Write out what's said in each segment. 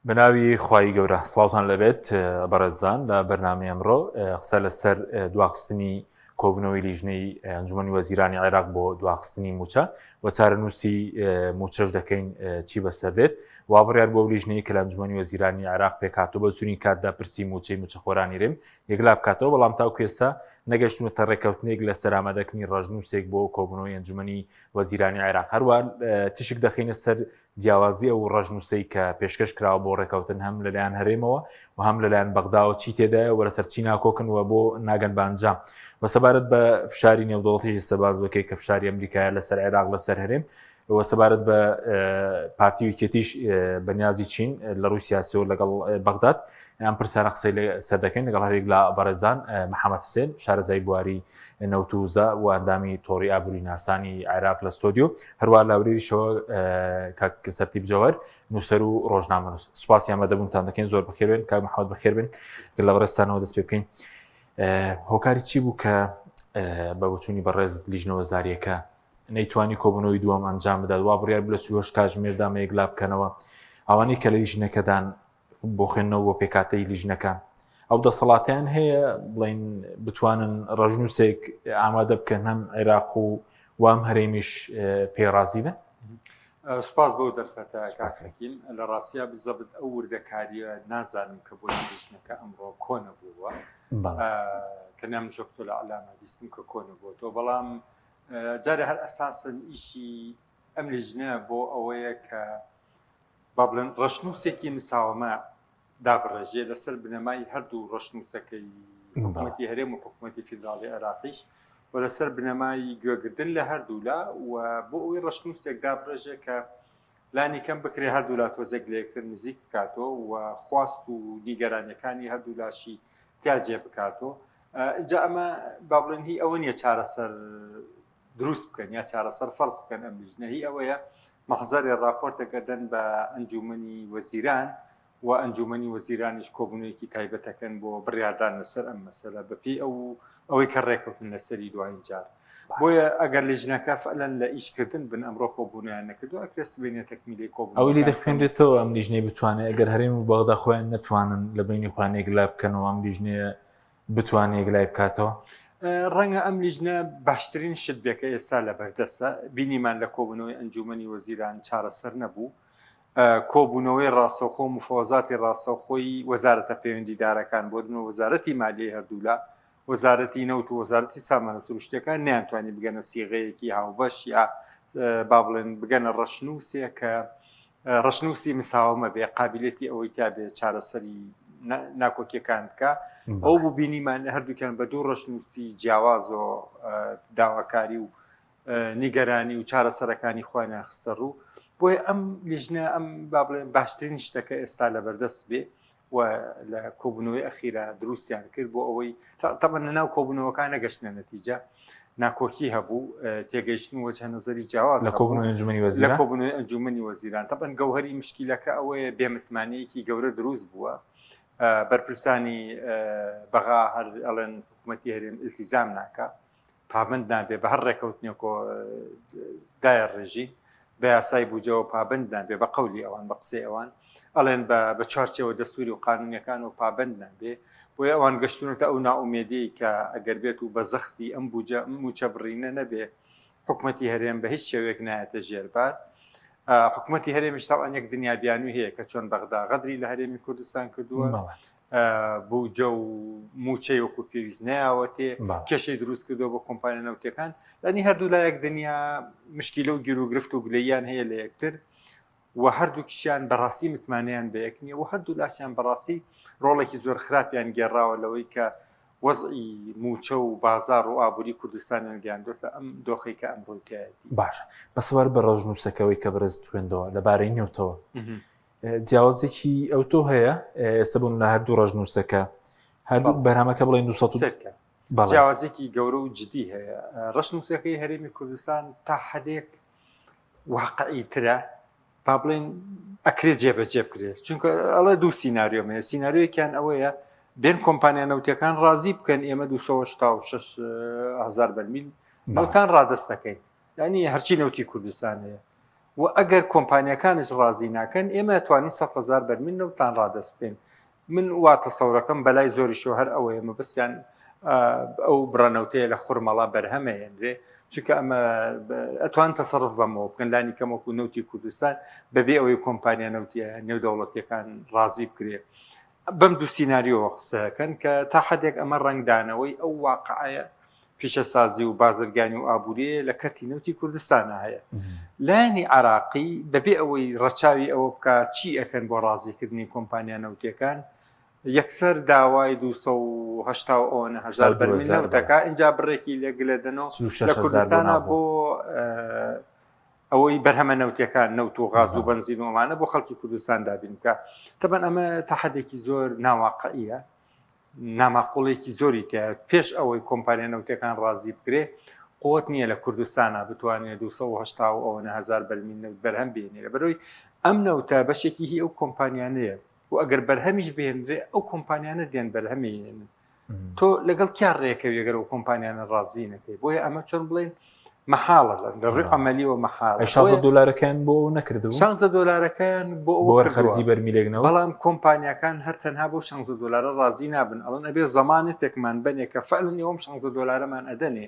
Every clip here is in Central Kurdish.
بناوی خوای گەورە سڵاوتان لەبێت بەڕێزان لە بەرنامەی ئەمڕۆ قسە لەسەر دواخستنی کۆبنەوەی لیژنەی ئەنجومەنی وەزیرانی عێراق بۆ دواخستنی موچە و چارەنووسی موچەش دەکەین چی بەسەر دێت وا بڕیار بۆ لیژنەی کە لە ئەنجومەنی وەزیرانی عێراق پێکاتەوە بە زوونی کاتدا پرسی موچەی موچەخۆرانی رێم یەکلا بکاتەوە بەڵام تاو کێسا نەگەشتونەتە ڕێکەوتنێک لەسەر ئامادەکردنی ڕژنووسێک بۆ کۆبنەوەی ئەنجومەنی وەزیرانی عێراق هەروە تشک دەخینە سەر جیاوازی ئەو ڕژنووسەی کە پێشکەش کراوە بۆ ڕێکەوتن هەم لەلایەن هەرێمەوە و هەم لەلایەن بەغداوە چی تێدایە وە لەسەر چی ناکۆکنەوە بۆ ناگەن بانجام بە سەبارەت بە فشاری نێودەوڵەتیی سەباز بکەی کە فشاری ئەمریکایە لەسەر عێراق لەسەر هەرێم وە سەبارەت بە پارتی ویکێتیش بەنیازی چین لە ڕووی سیاسیەوە لەگەڵ بەغداد ئەم پرسانە قسەی سەر دەکەین لەگەڵ هەرێک لە بەڕێزان محەممەد حسێن شارەزای بواری نەوتوزە و ئەندامی تۆڕی ئابووری ناسانی عێراق لە ستۆدیۆ هەروە لاوریشەوە کەسەرتی بجەوەر نووسەر و ڕۆژنامەنووس سوپاسی ئامادەبوونتان دەکەین زۆر بەخێربێن کاک محەممەد بەخێربن لە بەڕێستانەوە دەست پێ بکەین هۆکاری چی بوو کە بە بچوونی بەڕێز لیژنەوە زاریەکە نەیتوانی کۆبنەوەی دووەم ئەنجام بدات وا بڕیار بلە چوەش کاتژمێردامەیەک لا بکەنەوە ئەوانەی کە لە لیژنەکەدان بۆ خوێندنەوە بۆ پێکاتەی لیژنەکان ئەو دەسەڵاتیان هەیە بڵین بتوانن ڕژنووسێک ئامادە بکەن هەم عێراق و وام هەرێمیش پێڕازی بن سوپاس بۆ دەرفەتە کاسەکیم لە ڕاستیا بزەبت ئەو وردەکاریە نازانم کە بۆچی لیژنەکە ئەمڕۆ کۆنە بووە تەنیا ژۆکتۆ لە عەلامە بیستم کە کۆنە بووە تۆ بەڵام جارێ هەر ئەساسن ئیشی ئەم لیژنە بۆ ئەوەیە کە با بڵێن ڕەشنووسێکی مساوەمە دابڕێژێ لەسەر بنەمای هەردوو ڕەشنووسەکەی حکوومەتی هەرێم و حکوومەتی فیدراڵی عێراقیش و لەسەر بنەمای گوێگردن لە هەردوولا و بۆ ئەوەی ڕەشنووسێک دابڕێژێ کە لانی کەم بکرێ هەردوولا تۆزێک لە یەکتر نزیک بکاتەوە و خواست و نیگەرانیەکانی هەردوولاشی تیاجێ بکاتەوە اینجا ئەمە با بڵێن هی ئەوە نیە چارەسەر دروست بکەن یا چارەسەر فەرز بکەن ئەم لیژنە هی ئەوەیە مەحزەری ڕاپۆرتەکە دەن بە ئەنجومەنی وەزیران و ئەنجومەنی وەزیرانیش کۆبوونەوەیەکی تایبەتەکەن بۆ بڕیاردان لەسەر ئەم مەسەلە بەپێی ئەوەی کە ڕێکەوتن لەسەری دوایین جار بۆیە ئەگەر لیژنەکە فعلەن لە ئیشکردن بن ئەمڕۆ کۆبوونیان نەکردو ئەکرێ سبێنێ تەکمیلی کۆبوون ئەوەی لی دەخوێنرێتەوە ئەم لیژنەی بتوانێت ئەگەر هەرێم و بەغدا خۆیان نەتوانن لە بینی خوانێک لا بکەنەوە ئەم لیژنەیە بتوانێت لای بکاتەوە ڕەنگە ئەم لیژنە باشترین شت بێکە ئێستا لە بەردەستە بینیمان لە کۆبوونەوەی ئەنجومەنی وەزیران چارەسەر نەبوو کۆبوونەوەی ڕاستەوخۆ و مفۆزاتی ڕاستەوخۆی وەزارەتە پەیوەندیدارەکان بۆ دنەوە وەزارەتی مالیەی هەردوولا وەزارەتی نەوت و وەزارەتی سامانە سروشتیەکان نیانتوانی بگەنە سیغەیەکی هاوبەش یا با بڵێن بگەنە ڕەشنووسێک کە ڕەشنووسی مساوەمە بێ قابلیەتی ئەوەی تا بێ چارەسەری ناکۆکیەکان بکە ئەو بوو بینیمان هەردووکیان بە دوو ڕەشنووسی جیاواز و داواکاری و نیگەرانی و چارەسەرەکانی خۆیان ناخستە ڕوو بۆیە ئەم لیژنە ئەم با بڵێن باشترین شتەکە ئێستا لە بەردەست بێ و لە کۆبوونەوەی ئەخیرا دروستیان کرد بۆ ئەوەی تەبەن لەناو کۆبوونەوەکان نەگەشتنە نەتیجە ناکۆکی هەبوو تێگەیشتن وەجهە نەزەری جیاواز لە کۆبوونەوەی ئەنجومەنی وەزیران تەبەن گەوهەری مشکیلەکە ئەوەیە بێمتمانەیەکی گەورە دروست بووە بەرپرسانی بەغا هەر ئەڵێن حکوومەتی هەرێم ئیلتیزام ناکە پابند نابێ بە هەر ڕێکەوتنێکۆ دایە ڕێژی بە یاسای بووجەوە پابند نابێ بە قەولی ئەوان بە قسەی ئەوان ئەڵێن بە چارچەوە دەستوری و قانونیەکان و پابند نابێ بۆیە ئەوان گەشتونەتە ئەو ناومێدەی کە ئەگەر بێت و بە زەختی ئەم بووجە موچە بڕینە نەبێ حکوومەتی هەرێم بە هیچ شێوەیەک نایەتە ژێربار حکوومەتی هەرێمیش تاوان یەک دنیا بیانوی هەیە کە چۆن بەغدا غەدری لە هەرێمی کوردستان کردووە بووجە و موچەی وەکو پێویست نایاوەتێ کێشەی دروست کردەوە بۆ کۆمپانیا نەوتەکان لەنی هەردوو لا یەک دنیا مشکیلە و گیر و گرفت و گلەییان هەیە لە یەکتر و هەردوو کیشیان بەڕاستی متمانیان بە یەک نییە و هەردوو لاشیان بەڕاستی ڕۆڵێکی زۆر خراپیان گێڕاوە لەوەی کە وەزئی موچە و بازار و ئابووری کوردستانیان گەیاندوتە ئەم دۆخەی کە ئەمڕۆیەتی باشە بەسەوار بە ڕۆژنووسەکەەوەی کە بەرز خوێندەوە لەبارەی نێوتەوە جیاوازێکی ئەوتۆ هەیە ئێستا بوون لە هەردوو ڕژنووسەکە هەردوو بەرهەمەکە بڵێن 200 جیاوازێکی گەورە و جدی هەیە ڕەشنووسەکەی هەرێمی کوردستان تا حدێک واقعی ترە با بڵێن ئەکرێت جێبەجێ بکرێت چونکە ئەڵە دوو سیناریۆمەیە سیناریۆیەکیان ئەوەیە بێن کۆمپانیا نەوتەکان ڕازی بکەن ئێمە 266,000 بەرمیل نەوتان ڕادەستەکەین یعنی هەرچی نەوتی کوردستان هەیە و ئەگەر کۆمپانیەکانش ڕازی ناکەن ئێمە توانین 100,000 بەرمیل نەوتان ڕادەست بێن. من وا تەسەورەکەم بەلای زۆریشەوە هەر ئەوەیە مەبەستیان ئەو بڕەنەوتەیە لە خوڕمەڵا بەرهەمەهێنرێ، چونکە ئەمە ئەتوان تەسەڕف بەمەوە بکەن لانی کەمەکو نەوتی کوردستان بەبێ ئەوەی کۆمپانیا نەوتیە نێودەوڵەتیەکان ڕازی بکرێ. بەم دوو سیناریۆوە قسەکەن کە تا حدێک ئەمە ڕنگدانەوەی ئەو واقعە پیشەسازی و بازرگانی و ئابوووریە لە کەرتی نەوتی کوردستانە هەیە. لایەنی عراقی بەبێ ئەوەی ڕەچاوی ئەوە بکە چی ئەەکەن بۆ ڕازیکردنی کۆمپانیا نەوتیەکان، یەکسەر داوای 280,000 بەرمیل نەوتەکە اینجا بڕێکی لێگلێدنەوە لە کوردستانە بۆ ئەوەی بەرهەمە نەوتیەکان نەوت و غاز و بنزین ومانە بۆ خەڵکی کوردستان دابین بکە. تەبەن ئەمە تا حدێکی زۆر ناواقعیە، ناماقوڵێکی زۆری تێ پێش ئەوەی کۆمپانیا نەوتەکان ڕازی بکرێ قوت نییە لە کوردستانە بتوانێت 280,000 بەرمیل نەوت بەرهەم بێنێ. بەرەوەی ئەم نەوتە بەشێکی هی ئەو کۆمپانیانەیە و ئەگەر بەرهەمیش بێنرێ ئەو کۆمپانیانە دێن بەرهەمێنن. تۆ لەگەڵ کیا ڕێکەوی ئەگەر ئەو کۆمپانیانە ڕازی نەکەی، بۆیە ئەمە چۆن بڵێن مەحاڵە لە ڕێ ئەمەلیەوە مەحاڵە. $16 بۆ نەکردو $16 بۆ خەرجی بەرمیلێکنەوە، بەڵام کۆمپانیەکان هەر تەنها بۆ $16 ڕازی نابن، ئەڵەن ئەبێ زەمانێتێکمان بنێ کە فعلن ئەوم $16مان ئەدەنێ.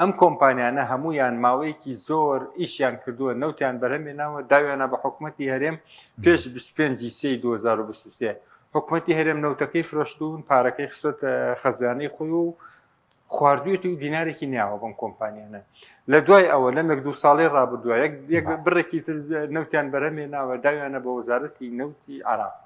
ئەم کۆمپانیانە هەمویان ماوەیەکی زۆر ئیشیان کردووە نەوتیان بەرهەمێناوە داویانە بە حکوومەتی هەرێم پێش 25/3/2023 حکوومەتی هەرێم نەوتەکەی فرۆشتون پارەکەی خستۆتە خەزانەی خۆی و خواردوێتی و دینارێکی نیاوە بەم کۆمپانیانە. لە دوای ئەوە لە مەک 2 ساڵی ڕابردووە یەک بڕێکی نەوتیان بەرهەمێناوە داویانە بە وەزارەتی نەوتی عراق،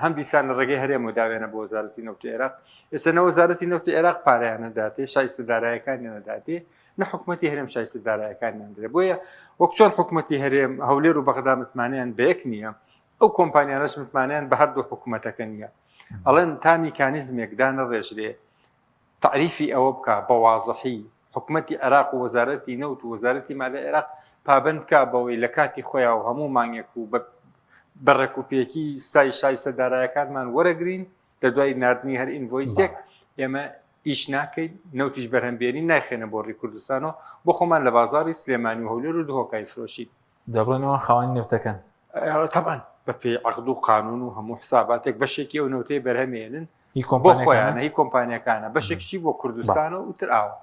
هەم دیسان لە ڕێگەی هەرێم و داوێنە بە وەزارەتی نەوتی عێراق. ئێستا وەزارەتی نەوتی عێراق پارەیانەداتێ شایستەدارایەکانیانەداتێ نە حکوومەتی هەرێم شایستەدارایەکانیان درێ. بۆیە وەک چۆن حکوومەتی هەرێم هەولێر و بەغدا متمانیان بەیەک نییە، ئەو کۆمپانیانەش متمانیان بە هەردوو حکوومەتەکە نییە. ئەڵێن تا میکانیزمێکدا نەڕێژرێ تعریفی ئەوە بکە بە وازەحی حکوومەتی عێراق و وەزارەتی نەوت و وەزارەتی مالیە عێراق پابند بکە بەوەی لە کاتی خۆیان و هەموو مانگێک و بەڕێک و پێکی شایستەدارایەکانمان وەرەگرین لە دوای نردنی هەر ئینڤۆیسێک ئێمە ئیش ناکەین، نەوتیش بەرهەمبێنی نایخێنە بۆ ڕێی کوردستانەوە بۆ خۆمان لە بازاری سلێمانی و هەولێر و دهۆکای فرۆشید دەبڵێنەوە خاوەنی نەوتەکەن. طبعاً بە پێی عەقد و قانون و هەموو حساباتێک بەشێکی ئەو نەوتەی بەرهەمێنن بۆ خۆیانە هی کۆمپانیەکانە بەشێکشی بۆ کوردستانە و تر ئاوە.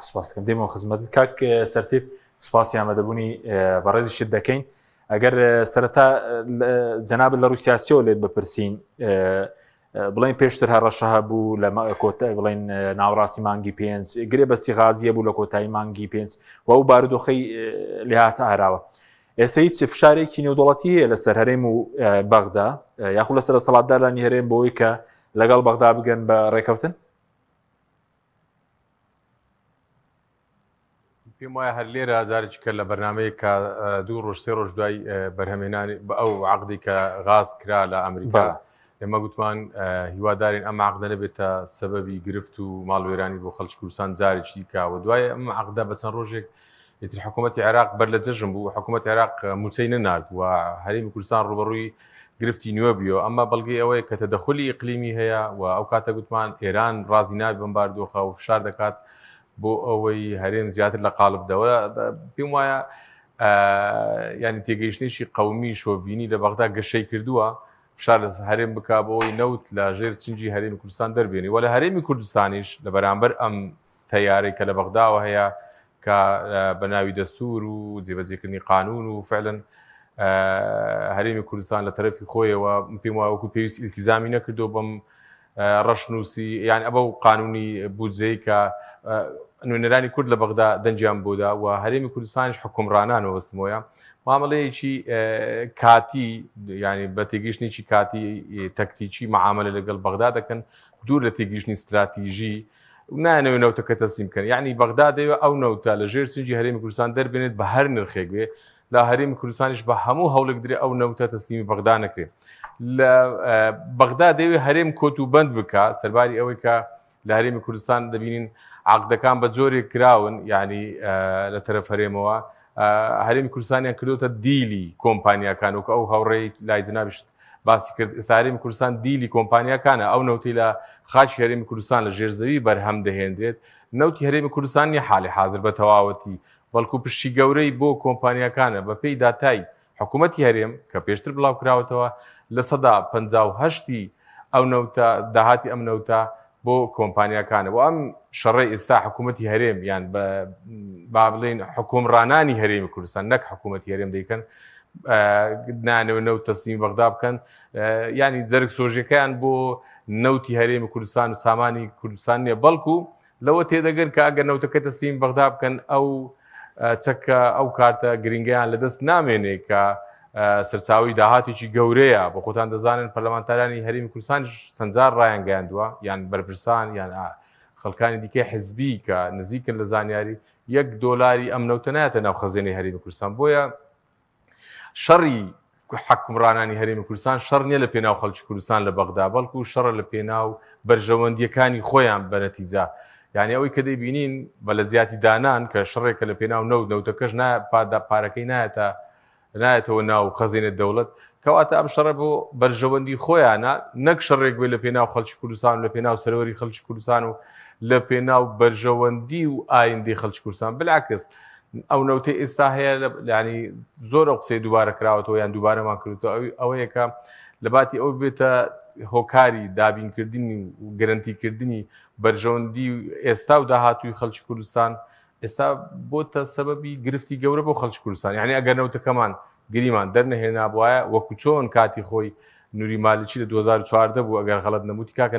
سپاسکەم دێمەوە خزمەت کاک سەرتیب، سوپاسی ئامادەبوونی بەڕێزیشت دەکەین. ئەگەر سەرەتا جەناب لە ڕووی سیاسیەوە لێت بپرسین بڵێن پێشتر هەڕەشە هەبوو لە کۆتای بڵێن ناوڕاستی مانگی 5 گرێ بەستی غازیە بوو لە کۆتایی مانگی 5 و ئەو بارودۆخەی لێ هاتە ئاراوە. ئێستا هیچ فشارێکی نێودوڵەتی هەیە لەسەر هەرێم و بەغدا یاخود لەسەر دەسەڵاتدارانی هەرێم بۆی کە لەگەڵ بەغدا بگەن بە ڕێکەوتن؟ پێم وایە هەر لێرە جارێکی کە لە بەرنمەیە کە 2 ڕۆژ 3 ڕۆژ دوای بەرهەمێنانی بە ئەو عەقدی کە غاز کرا لە ئەمریکا ئێمە گوتمان هیوادارین ئەم عەقدە نەبێتە سەبەبی گرفت و ماڵوێرانی بۆ خەڵکی کوردستان جارێکی دیکەوە. دوای ئەم عەقدە بە چەند ڕۆژێک ئیتر حکوومەتی عێراق بەر لە جەژن بوو، حکوومەتی عێراق موچەی نەنارد و هەرێمی کوردستان ڕوبەڕووی گرفتی نوێ بیەوە. ئەمە بەڵگەی ئەوەیە کە تەدەخلی ئیقلیمی هەیە و ئەو کاتە گوتمان ئێران ڕازی نابێت بەم باردۆخە و فشار دەکات بۆ ئەوەی هەرێم زیاتر لە قاڵبدەوە. پێم وایە ینی تێگەیشتێکی قەومی شۆڤینی لە بەغدا گەشەی کردووە فشار لە هەرێم بک بۆەوەی نەوت لە ژێر چنجی هەرێمی کوردستان دەربێنی و لە هەرێمی کوردستانیش لە بەرامبەر ئەم تەیارەی کە لە بەغداوە هەیە کە بە ناوی دەستور و جێبەجێکردنی قانون و فعلەن هەرێمی کوردستان لە تەرەفی خۆیەوە پێم وایە وەکو پێویست ئیلتیزامی نەکردو بەم ڕەشنووسی یان ئەبە و قانونی بودجەی کە نوێنەرانی کورد لە بەغدا دەنجیان بۆدا و هەرێمی کوردستانیش حکومڕانانەوە وەستمەوەیە معاملەیەکی کاتی ینی بە تێگەیشتنێکی کاتی تەکتیکی معاملە لەگەڵ بەغدا دەکەن دوور لە تێگەیشتنی استراتیژی نایەنەوە نەوتەکە تەسلیم بکەن. یعنی بەغدا دەیەوێت ئەو نەوتە لە ژێر سنجی هەرێمی کوردستان دەربێنێت بە هەر نرخێک بێ لە هەرێمی کوردستانیش بە هەموو هەوڵێک درێ ئەو نەوتە تەسلیمی بەغدا نەکرێت. لە بەغدا دەیەوێت هەرێم کۆت و بند بکە سەرباری ئەوەی کە لە هەرێمی کوردستان دەبینین عەقدەکان بە جۆرێک کراون یعنی لە تەرەف هەرێمەوە هەرێمی کوردستانیان کردوتە دیلی کۆمپانیاکان و کە ئەو هەوڕێی لای جنابیش باسی کرد. ئێستا هەرێمی کوردستان دیلی کۆمپانیاکانە ئەو نەوتی لە خاچی هەرێمی کوردستان لە ژێرزەوی بەرهەم دەهێنرێت. نەوتی هەرێمی کوردستانی حالی حاضر بە تەواوەتی بەڵکو پشتی گەورەی بۆ کۆمپانیەکانە بە پێی داتای حکوومەتی هەرێم کە پێشتر بڵاو کراوەتەوە لە 58 ئەو نەوتە داهاتی ئەم نەوتە بۆ کۆمپانیەکانە و ئەم شەڕی ئێستا حکوومەتی هەرێم یان با بڵێن حکومڕانانی هەرێمی کوردستان نەک حکوومەتی هەرێم دەیکەن نانەوە نەوت تەسلیمی بەغدا بکەن ینی جەرگ سۆژەکەیان بۆ نەوتی هەرێمی کوردستان و سامانی کوردستان نیە بەڵکو لەوە تێدەگەن کە ئەگەر نەوتەکە تەسلیمی بەغدا بکەن ئەو چەکە ئەو کارتە گرنگیان لەدەست نامێنێ کە سەرچاوی داهاتێکی گەورەیە بۆ خۆتان دەزانن پەرلەمانتارانی هەرێمی کوردستان چەندجار ڕایان گەیاندووە یان بەرپرسان یان خەڵکانی دیکەی حزبی کە نزیکن لە زانیاری $1 ئەم نەوتە نایەتە ناو خەزێنەی هەرێمی کوردستان بۆیە شەڕی حکومڕانانی هەرێمی کوردستان شەڕ نییە لە پێناو خەڵکی کوردستان لە بەغدا بەڵکو شەڕە لە پێناو بەرژەوەندیەکانی خۆیان بە نەتیجا یعنی ئەوەی کە دەیبینین بە لە زیاتی دانان کە شەڕێکە لە پێناو نەوتەکەش پارەکەی نایەتەوە ناو خەزینە دەوڵەت کەواتە ئەم شەڕە بۆ بەرژەوەندی خۆیانە نەک شەڕێک بێ لە پێناو خەڵکی کوردستان و لە پێناو سەرۆری خەڵکی کوردستان و لە پێناو بەرژەوەندی و ئایندەی خەڵکی کوردستان بلعکس ئەو نەوتەی ئێستا هەیە ینی زۆر ئەو قسەی دووبارە کراوەتەوە یان دووبارەمان کردوتەوە ئەوەیە کە لە باتی ئەو بێتە هۆکاری دابینکردنی و گەرنتیکردنی بەرژەوەندی ئێستا و داهاتووی خەڵکی کوردستان ئێستا بۆتە سەبەبی گرفتی گەورە بۆ خەڵکی کوردستان یعنی ئەگەر نەوتەکەمان گریمان دەرنەهێنا بووایە وەکو چۆن کاتی خۆی نوری مالیکی لە 2014 بوو ئەگەر غەڵەت نەبووتی کاکە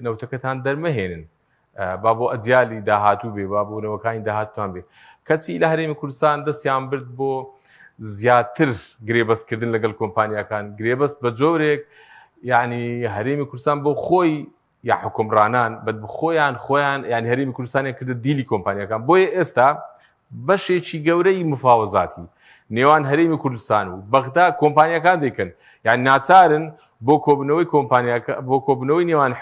نەوتەکەتان دەرمەهێنن با بۆ ئەجیالی داهاتوو بێ با بۆ نەوەکانی داهاتوان بێ کەچی لە هەرێمی کوردستان دەستیان برد بۆ زیاتر گرێبەستکردن لەگەڵ کۆمپانیەکان گرێبەست بە جۆرێک یعنی هەرێمی کوردستان بۆ خۆی یا حکومڕانان بە خۆیان یعنی هەرێمی کوردستانیان کردە دیلی کۆمپانیەکان بۆیە ئێستا بەشێکی گەورەی مفاوەزاتی نێوان هەرێمی کوردستان و بەغدا کۆمپانیەکان دەیکەن یعنی ناچارن بۆ کۆبنەوەی کۆمپانیەکە بۆ کۆبنەوەی نێوان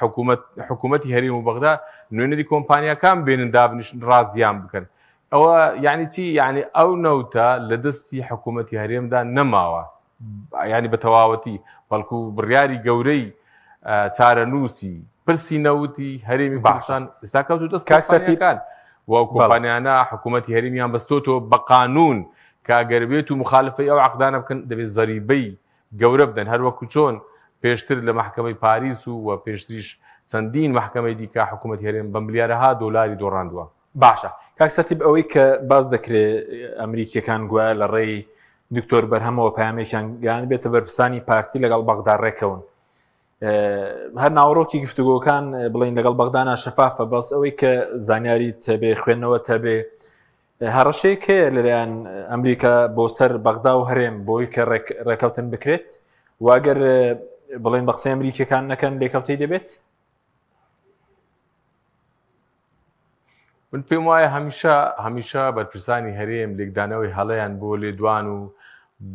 حکوومەتی هەرێم و بەغدا نوێنەری کۆمپانیەکان بێنن دابنیشن ڕازیان بکەن ئەوە یعنی چی یعنی ئەو نەوتە لە دەستی حکوومەتی هەرێمدا نەماوە ینی بە تەواوەتی بەڵکو بڕیاری گەورەی چارەنووسی پرسی نەوتی هەرێمی کوردستان ئێستا کەوتووە دەست کۆمپانیەکان و کۆمپانیانە حکوومەتی هەرێمیان بەستۆتەوە بە قانون کە ئەگەر بێت و مخالفەی ئەو عەقدانە بکەن دەبێت زەریبەی گەورە بدەن هەروەکو چۆن پێشتر لە محکەمەی پاریس و پێشتریش چەندین محکەمەی دیکە حکوومەتی هەرێم بە ملیارەها دۆلاری دۆڕاندووە باشە کاک سەرتیب ئەوەی کە باز دەکرێت ئەمریکیەکان گوایە لە ڕێی دکتۆر بەرهەمەوە پامێکیان گیان بێتە بەرپرسانی پارتی لەگەڵ بەغدا ڕێکەون هەر ناوەڕۆکی گفتوگۆکان بڵین لەگەڵ بەغدانا شەفافە بەس ئەوەی کە زانیاریت هەبێ خوێندنەوە هەبێ هەڕەشەیەک هەیە لەلایەن ئەمریکا بۆ سەر بەغدا و هەرێم بۆی کە ڕێکەوتن بکرێت واگەر بڵێن بە قسەی ئەمریکیەکان نەکەن لێکەوتەی دەبێت من پێم وایە هەمیشە بەرپرسانی هەرێم لێکدانەوەی هەڵەیان بۆ لێدوان و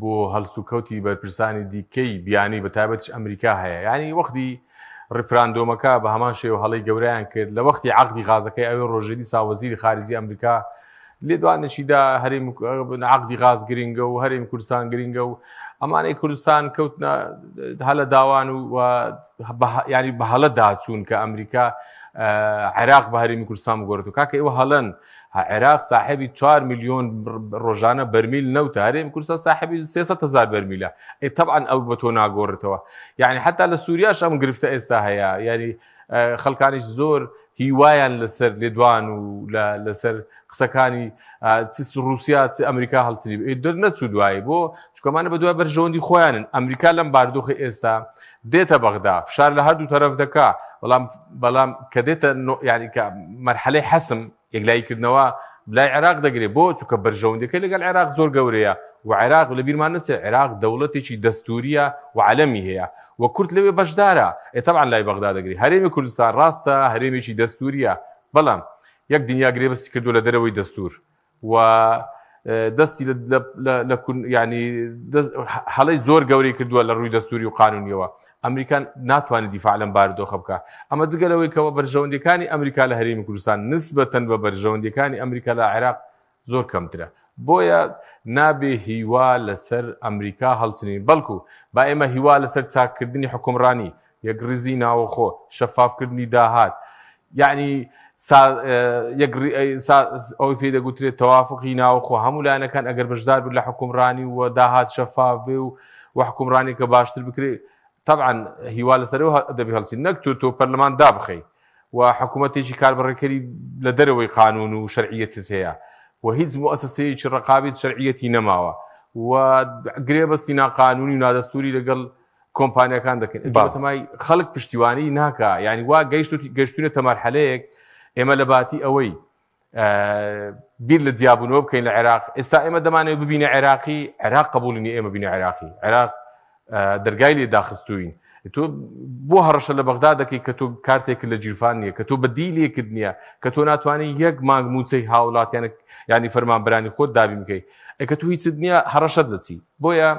بۆ هەڵسوکەوتی بەرپرسانی دیکەی بیانی بە تایبەتش ئەمریکا هەیە یعنی وەختی ڕیفراندۆمەکە بە هەمان شێوە هەڵەی گەورەیان کرد لە وەختی عەقدی غازەکەی ئەوێ ڕۆژێری ساوەزیری خارجی ئەمریکا لێدوانەشیدا هەرێم عەقدی غاز گرنگە و هەرێمی کوردستان گرنگە و ئەمانەی کوردستان کەوتنە هەلە داوان و ینی بە هەڵە داچوون کە ئەمریکا عێراق بە هەرێمی کوردستان بگۆڕێتەوە کاکە ئێوە هەڵەن عێراق ساحێبی 4 میلیۆن ڕۆژانە بەرمیل نەوتە هەرێمی کوردستان ساحێبی 300,000 بەرمیلە طبعاً ئەو بە تۆ ناگۆڕێتەوە یعنی حتا لە سووریاش ئەم گرفتە ئێستا هەیە یعنی خەڵکانیش زۆر هیوایان لەسەر لێدوان و لەسەر قسەکانی رووسیا ئەمریکا هەڵچنی دەرنەچوو دوایی بۆ چکەمانە بە دوای بەرژەوەندی خۆیانن ئەمریکا لەم بارودۆخی ئێستا دێتە بەغدا فشار لە هەردوو تەرەف دەکا بەڵام کە دێتە یعنی کە مەرحەلەی حەسم یەکلاییکردنەوە لای عێراق دەگرێت بۆ چونکە بەرژەوەندەکەی لەگەڵ عێراق زۆر گەورەیە و عێراق لە بیرمان نەچێت عێراق دەوڵەتێکی دەستوریە و عەلەمی هەیە و کورد لەوێ بەشدارە طبعاً لای بەغدا دەگرێت هەرێمی کوردستان ڕاستە هەرێمێکی دەستوریە بەڵام یەک دنیا گرێبەستی کردو لە دەرەوەی دەستور و دەستی ینی هەڵەی زۆر گەورەی کردووە لە ڕووی دەستوری و قانونیەوە ئەمریکان ناتوانێت دیفاع لەم بارودۆخە بکە ئەمە جگەلەوەی کەەوە بەرژەوەندەکانی ئەمریکا لە هەرێمی کوردستان نسبەتەن بە بەرژەوەندەکانی ئەمریکا لە عێراق زۆر کەمترە بۆیە نابێ هیوا لەسەر ئەمریکا هەڵچنین بەڵکو با ئێمە هیوا لەسەر چاکردنی حکومڕانی یەکڕزی ناوەخۆ شەفافکردنی داهات یعنی ئەوی پێ دەگوترێت تەوافقی ناوخۆ هەموو لایەنەکان ئەگەر بەشدار بن لە حکومڕانی و داهات شەفاف بێ و حکومڕانێکە باشتر بکرێت طبعا هیوا لەسەرەوە دەبێ هەڵسی نەک تۆ پەرلەمان دابخەی و حکوومەتێکی کاربڕێکەری لە دەرەوەی قانون و شەرعیەتت هەیە و هیچ مؤسسەیەکی ڕقابەت شەرعیەتی نەماوە و گرێبەستی ناقانونی و نادەستوری لەگەڵ کۆمپانیەکان دەکەن باتەمای خەڵک پشتیوانی ناکە یعنی وا گەیشتونێتە مەرحەلەیەک ئێمە لە باتی ئەوەی بیر لە جیابوونەوە بکەین لە عێراق ئێستا ئێمە دەمانێت ببینە عێراقی عێراق قبوڵنی ئێمە بینە عێراقی عێراق دەرگای لێ داخستوین تۆ بۆ هەڕەشە لە بەغدا دەکەی کە تۆ کارتێک لە جیرفان نییە کە تۆ بەدیلێکت نییە کە تۆ ناتوانانی یەک مانگ موچەی هاوڵاتیانە ینی فەرمانبەرانی خۆت دابی بکەی کە تو هیچت نییە هەڕەشەت دەچی بۆیە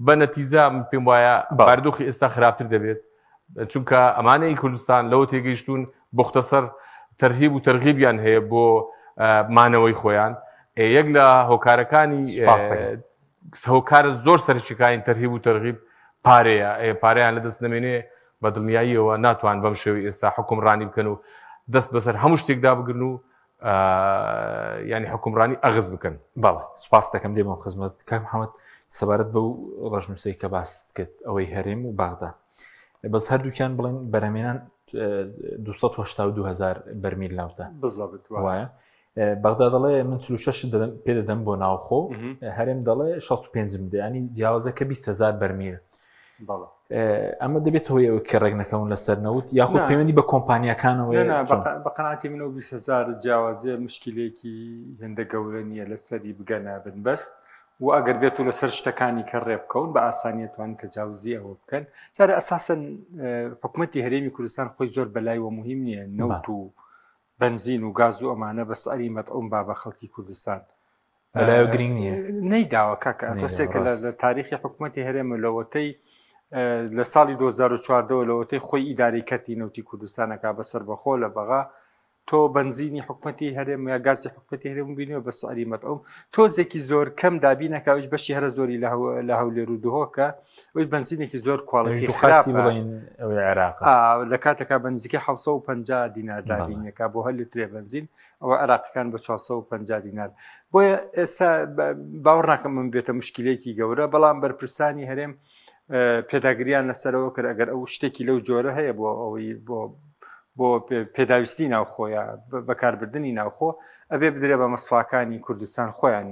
بە نەتیجە پێم وایە بارودۆخی ئێستا خراپتر دەبێت چونکە ئەمانەی کوردستان لەوە تێگەیشتون بۆختەسەر تەرهیب و تەرغیبیان هەیە بۆ مانەوەی خۆیان یەک لە هۆکارەکانی هۆکارە زۆر سەرچیەکانی تەرهیب و تەرغیب پارەیە پارەیان لەدەست نەمێنێ بە دڵنیاییەوە ناتوان بەم شێوەی ئێستا حکومڕانی بکەن و دەست بەسەر هەموو شتێکدا بگرن و ینی حکومڕانی ئەغز بکەن. باڵێ سوپاس دەکەم دێمە خزمەت کاک محەممەد سەبارەت بەو ڕەشنووسەی کە باس کرد ئەوەی هەرێم و باغدا بەس هەردووکیان بڵێن بەرهەمێنان 282,000 بەرمیل ناوتە وایە بەغدا دەڵێ من 46 پێ دەدەم بۆ ناوخۆ هەرێم دەڵێ 65 بدە ینی جیاوازەکە 20,000 بەرمیل ئەمە دەبێت هۆی کە ڕێک نەکەون لە سەرنەوت یاخود پەیوەندی بە کۆمپانیەکانەوە بە قەناعەتی منەوە 20,000 جیاوازێ مشکلێکی هێندە گەورە نییە لەسەری بگەنە بنبەست و ئەگەر بێت و لەسەر شتەکانی کە ڕێبکەون بە ئاسانیەتوان تەجاوزی ئەوە بکەن جارە ئەساسەن حکوومەتی هەرێمی کوردستان خۆی زۆر بەلای وە مهم نییە نەوت و بنزین و گاز و ئەمانە بە سەری مەتعوم با بە خەڵکی کوردستان بەلایە گرنگ نییە نەیداوە کاکە ئەتۆسێکە لە تاریخی حکوومەتی هەرێمە لەوەتەی لە ساڵی 2014 لەوەتەی خۆی ئیداریکەتی نەوتی کوردستانەکە بەسەر بەخۆ لە بەغا تۆ بنزینی حکوومەتی هەرێم یا گازی حکوومەتی هەرێم بینیەوە بە سەری مەتعوم تۆزێکی زۆر کەم دابینەکەوش بەشی هەرە زۆری لە هەولێر و دهۆکە ئەوی بنزینێکی زۆر کوالڵەتی خراپە لە کاتێکا بنزیکە 750 دینار دابینەکە بۆ هەر لترێ بنزین ئەوە عێراقیەکان بە 450 دینار بۆیە ئێستا باوەڕ ناکەم من بێتە مشکلێکی گەورە بەڵام بەرپرسانی هەرێم پێداگریان لەسەرەوە کرد ئەگەر ئەو شتێکی لەو جۆرە هەیە بۆ ئەوەی بۆ پێداویستی ناوخۆیە بەکاربردننی ناوخۆ ئەبێ بدرێ بە مەسفاکانی کوردستان خۆیان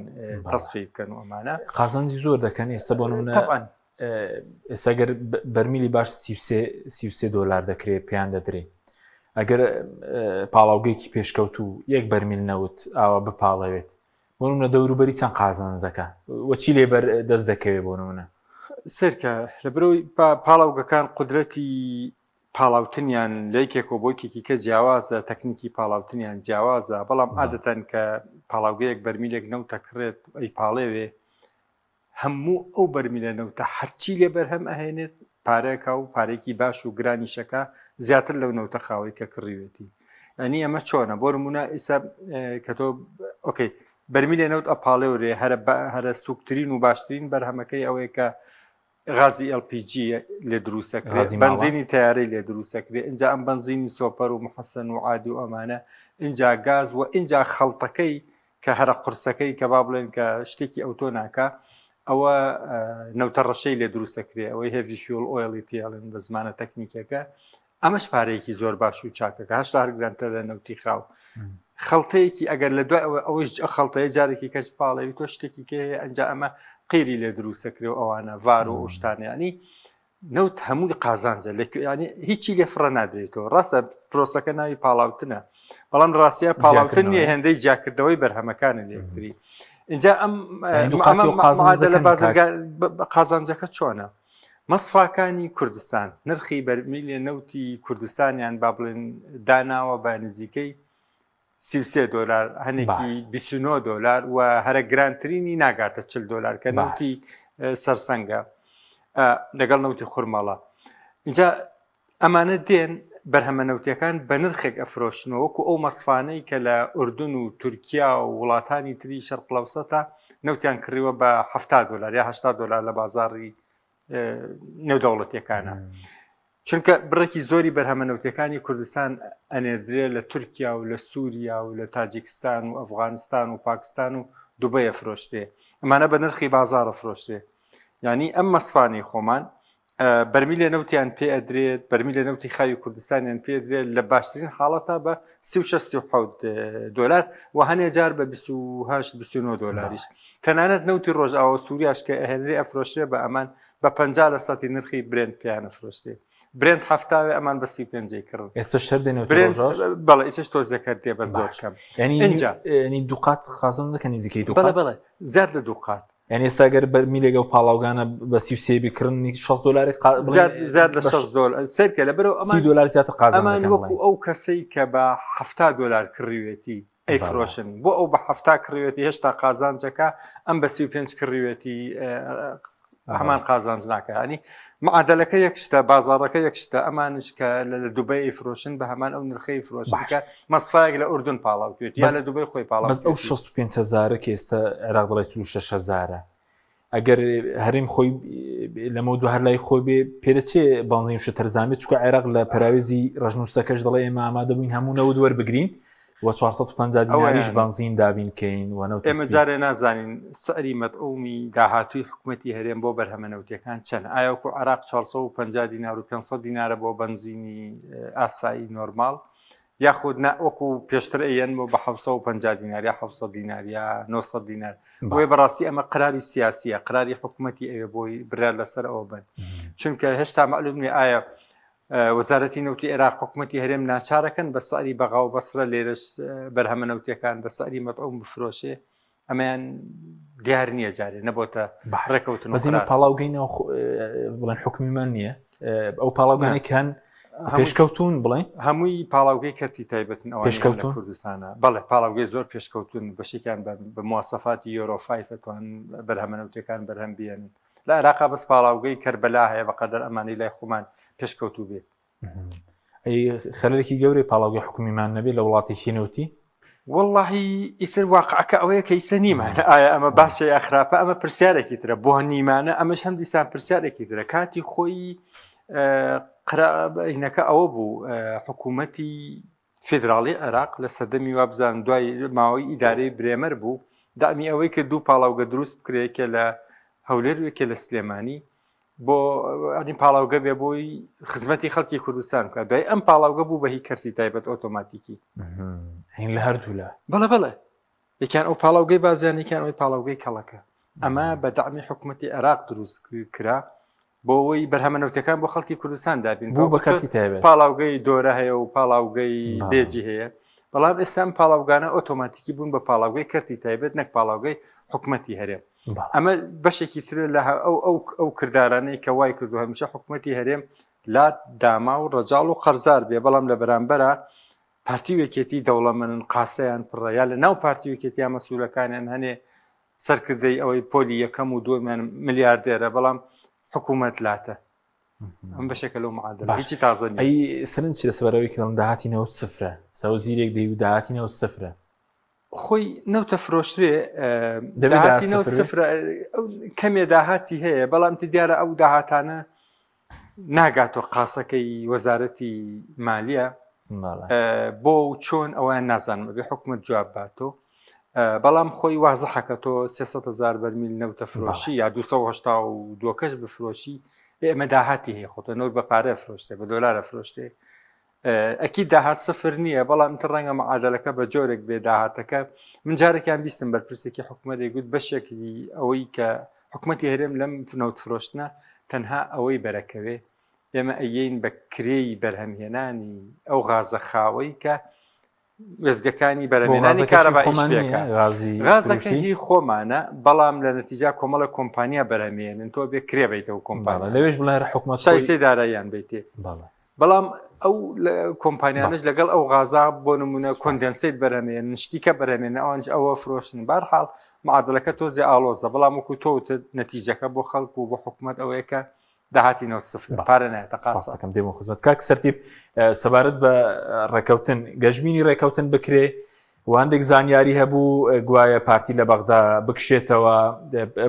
تەسفی بکەن و ئەمانە قازانجی زۆر دەکەن ئێستا بۆ نمونە ئێستاگەر بەرمیلی باش 33 دلار دەکرێت پێیان دەدرێ ئەگەر پاڵاوگەیەکی پێشکەوت و یەک بەرمیل نەوت ئاوا بپاڵەوێت بۆ نمونە دەوروبەری چەند قازانجەکە وەچی لێبەر دەست دەکەوێت بۆ نمونە سەرکە لە بەرەوەی پاڵاوگەکان قودرەتی پاڵاوتنیان لەیکێک و بۆیکێکی کە جیاوازە تەکنیکی پاڵاوتنیان جیاوازە بەڵام عادەتەن کە پاڵاوگەیەک بەرمیلێک نەوتەکڕێت ئەی پاڵێوێ هەموو ئەو بەرمیلە نەوتە هەرچی لێ بەرهەم ئەهێنێت پارێکە و پارێکی باش و گرانیشەکە زیاتر لەو نەوتە خاوەی کە کڕیوێتی ئەنی ئەمە چۆنە بۆ نمونە ئێستا کە تۆ ئۆکەی بەرمیلێ نەوت ئەپاڵێورێ هەرە سوکترین و باشترین بەرهەمەکەی ئەوەیە کە غازی LPG لێ دروستەکرێت بنزینی تیارەی لێ دروستەکرێت اینجا ئەم بنزینی سۆپەر و محەسەن و عادی و ئەمانە اینجا گاز و اینجا خەڵتەکەی کە هەرە قورسەکەی کە با بڵێن کە شتێکی ئەوتۆ ناکە ئەوە نەوتە ڕەشەی لێ دروستەکرێت ئەوەی هێڤی فیول ئۆیلی پێڵێن بە زمانە تەکنیکەکە ئەمەش پارەیەکی زۆر باش و چاکەکە هەشتا هەر گرانتر لە نەوتی خاو خەڵتەیەکی ئەگەر لە دوای ئەوەش خەڵتەیە جارێکی کەس پاڵەوی تۆ شتێکی کە ئەنج ئەمە قیری لێ دروستەکرێ و ئەوانە ڤار و شتانیانی نەوت هەموو قازانجە ینی هیچی لێ فڕە نادرێتەوە ڕاستە پرۆسەکە ناوی پاڵاوتنە بەڵام ڕاستیە پاڵاوتن نیە هێندەی جاکردەوەی بەرهەمەکانە لێکتری اینجا ئەم لە قازانجەکە چۆنە مەسفاکانی کوردستان نرخی بەرمیلێ نەوتی کوردستانیان با بڵێن داناوە بە نزیکەی 33 دلار هەنێکی 29 دلار و هەرە گرانترینی ناگاتە 40 دلار کە نەوتی سەرسەنگە لەگەڵ نەوتی خورماڵە اینجا ئەمانە دێن بەرهەمە نەوتیەکان بە نرخێک ئەفرۆشنەوەکو ئەو مەسفانەی کە لە ئوردون و تورکیا و وڵاتانی تری شەرقلەوسەتە نەوتیان کڕیوە بە 70 دلار یا 80 دلار لە بازاڕی نێودەوڵەتیەکانە چونکە بڕێکی زۆری بەرهەمەنەوتەکانی کوردستان ئەنێدرێ لە تورکیا و لە سووریا و لە تاجیکستان و ئەفغانستان و پاکستان و دوبەیە فرۆشتێ ئەمانە بە نرخی بازارە فرۆشتێ یعنی ئەم مەسفانەی خۆمان بەرمیلە نەوتیان پێ ئەدرێت بەرمیلە نەوتی خاوی کوردستانیان پێ درێت لە باشترین حاڵەتە بە 36 دلار و هەنێ جار بە 28 دلاریش تەنانەت نەوتی ڕۆژئاوە سووریاش کە ئەهێنرێ ئەفرۆشرێ بە ئەمان بە 50% نرخی برند پیانە فرۆشتێ برند هەفتاوێ ئەمان بە 35 کڕن ئێستا شەر دێنەوە بەڵێ ئیسش تۆ زەکەت دێ بە زۆر کەم ینی دووقات خازن دەکە نزیکەی بەڵێ زیاد لە دووقات یعنی ئێستاگەر بەرمیلێگە و پاڵاوگانە بە 33 بکردنی 6 دلار زیاد لە 6 دلار سەرکە لەبەرەوە ئەمان دلار زیاتر قازان ئەمان وەکو ئەو کەسەی کە بە 70 دلار کڕیوێتی ئەیفرۆشن بۆ ئەو بە 70 کڕیوێتی هێشتا قازانجەکە ئەم بە 35 کڕیوێتی هەمان قازانج ناکە ینی معادلەکە یەکشتە بازارەکە یەکشتە ئەمانش کە لە دوبەی فرۆشن بە هەمان ئەو نرخەی فرۆشنکە مەسفایەک لە ئوردون پاڵاوکێت یا لە دوبەی خۆی پاڵاو ئەو 65,000 کە ئێستا عێراق دەڵێ 36,000 ئەگەر هەریم خۆی لەمە دو هەر لای خۆی بێ پێدەچێ بانزین وشە تەرزانێت چکە عێراق لە پەراوێزی ڕژنووسەکەش دەڵێ ئێمە ئامادە بووین هەموو نەوە وەربگرین و 450 دیناریش بانزین دابین کەین و ئێمە جارێ نازانین سەری مەدعومی داهاتووی حکوومەتی هەرێم بۆ بەرهەمەنەوتیەکان چەند ئایا وەکو عێراق 450 دینار و 500 دینارە بۆ بنزینی ئاسایی نۆرمال یاخود وەکو پێشتر ئەیەن بۆ بە 750 دینار یا 700 دینار یا 900 دینار بۆیە بەڕاستی ئەمە قراری سیاسیە قراری حکوومەتی ئەوێ بۆی برار لەسەر ئەوە بن چونکە هێشتا معلوم نیە ئایا وەزارەتی نەوتی عێراق حکوومەتی هەرێم ناچارەکەن بە سەری بەغا و بەسرە لێرەش بەرهەمەنەوتیەکان بە سەری مەدعوم بفرۆشێ ئەمەیان دیار نییە جارێ نەبووتە ڕێکەوتن بەزین پاڵاوگەینەوە بڵێن حکمیمان نییە ئەو پاڵاوگانێکیان پێشکەوتون بڵێن هەمووی پاڵاوگەی کەرتی تایبەتن ئەوە لە کوردستانە بەڵێ پاڵاوگەی زۆر پێشکەوتون بەشێکیان بە مواسەفاتی یۆرۆفای فەتوان بەرهەمەنەوتیەکان بەرهەم بێنن لە عێراقا بەس پاڵاوگەی کەربەلا هەیە بەقەدەر ئەمانی لای خۆمان پێشکەوتوو بێت ئەی خەلەرێکی گەورەی پاڵاوگەی حکومیمان نەبێت لە وڵاتێکی نەوتی واللهی ئیتر واقعەکە ئەوەیە کە ئیسە نیمانە ئایا ئەمە باشە یا خراپە ئەمە پرسیارێکی ترە بۆ نیمانە ئەمەش هەم دیسان پرسیارێکی ترە کاتی خۆی قرابینەکە ئەوە بوو حکوومەتی فێدراڵی عێراق لە سەردەمی وابزان دوای ماوەی ئیدارەی برێمەر بوو دامی ئەوەی کە دوو پاڵاوگە دروست بکرێکە لە هەولێروێکە لە سلێمانی بۆ ئەنی پاڵاوگە بێ بۆی خزمەتی خەڵکی کوردستان بکە دوای ئەم پاڵاوگە بوو بە هی کەرتی تایبەت ئۆتۆماتیکی هین لە هەردوو لە بەڵێ یەکیان ئەو پاڵاوگەی بازیانێکیان ئەوی پاڵاوگەی کەڵەکە ئەمە بە دامی حکوومەتی عێراق دروست کرا بۆ ئەوەی بەرهەمەنەوتەکان بۆ خەڵکی کوردستان دابین بوو بە کەرتی تایبەت پاڵاوگەی دۆرە هەیە و پاڵاوگەی بێجی هەیە بەڵام ئێستا پاڵاوگانە ئۆتۆماتیکی بوون بە پاڵاوگەی کەرتی تایبەت نەک پاڵاوگەی حکوومەتی هەرێم ئەمە بەشێکی تر لە ئەو کردارانەی کە وای کردو هەمیشە حکوومەتی هەرێم لا داما و ڕەجاڵ و قەرزار بێ بەڵام لە بەرامبەرە پارتی وەکێتی دەوڵەمەندن قاسەیان پڕە یا لە ناو پارتی وەکێتی یا مەسوولەکانیان هەنێ سەرکردەی ئەوەی پۆلی یەکەم و دووەمیان ملیاردێرە بەڵام حکوومەت لاتە ئەم بەشێکە لەو معادلە هیچی تازە نیە. ئەی سەرنج لە سەبارەوەی کەڵم داهاتی نەوت سفرە سەو زیرێک دەی و داهاتی نەوت سفرە خۆی نەوتە فرۆشترێ داهاتی نەوت سفرە کەمێ داهاتی هەیە بەڵام دیارە ئەو داهاتانە ناگاتۆ قاسەکەی وەزارەتی مالیە بۆ چۆن ئەویان نازانمە بێ حکوومەت جواب باتۆ بەڵام خۆی وازە حەکەتۆ 300,000 بەرمیل نەوتە فرۆشی یا 282 کەش بفرۆشی ئێمە داهاتی هەیە خۆتە نەوت بە پارە فرۆشتێ بە دۆلارە فرۆشتێ ئەکی داهات سفر نییە بەڵام تر ڕەنگە معادلەکە بە جۆرێک بێ داهاتەکە من جارێکیان بیستم بەرپرسێکی حکوومەت دەیگوت بەشێکی ئەوەی کە حکوومەتی هەرێم لەم نەوت فرۆشتنە تەنها ئەوەی بەرەکەوێ ئێمە ئەیین بە کرێی بەرهەمهێنانی ئەو غازە خاوەی کە وێزگەکانی بەرهەمهێنانی کارەبایش پێکە غازەکە هی خۆمانە بەڵام لە نەتیجا کۆمەڵە کۆمپانیا بەرهەمهێنن تۆ بێ کرێ بیتەوە کۆمپانیا لەوێش بڵێ حکوومەت شایستەی داراییان بیتێ بەڵام ئەو کۆمپانیانش لەگەڵ ئەو غازا بۆ نمونە کۆندنسیت بەرهەمهێنن شتیکە بەرهەمهێنن ئەوانش ئەوە فرۆشن بەرحاڵ معادلەکە تۆزێ ئالۆزە بەڵام وەکو تۆ نەتیجەکە بۆ خەڵکو و بۆ حکوومەت ئەوەیە کە داهاتی نەوت سفر پارە نایەتە قاسەکەم دێمە خزمەت کاک سەرتیب سەبارەت بە ڕێکەوتن گەژبینی ڕێکەوتن بکرێ وهەندێک زانیاری هەبوو گوایە پارتی لە بەغدا بکشێتەوە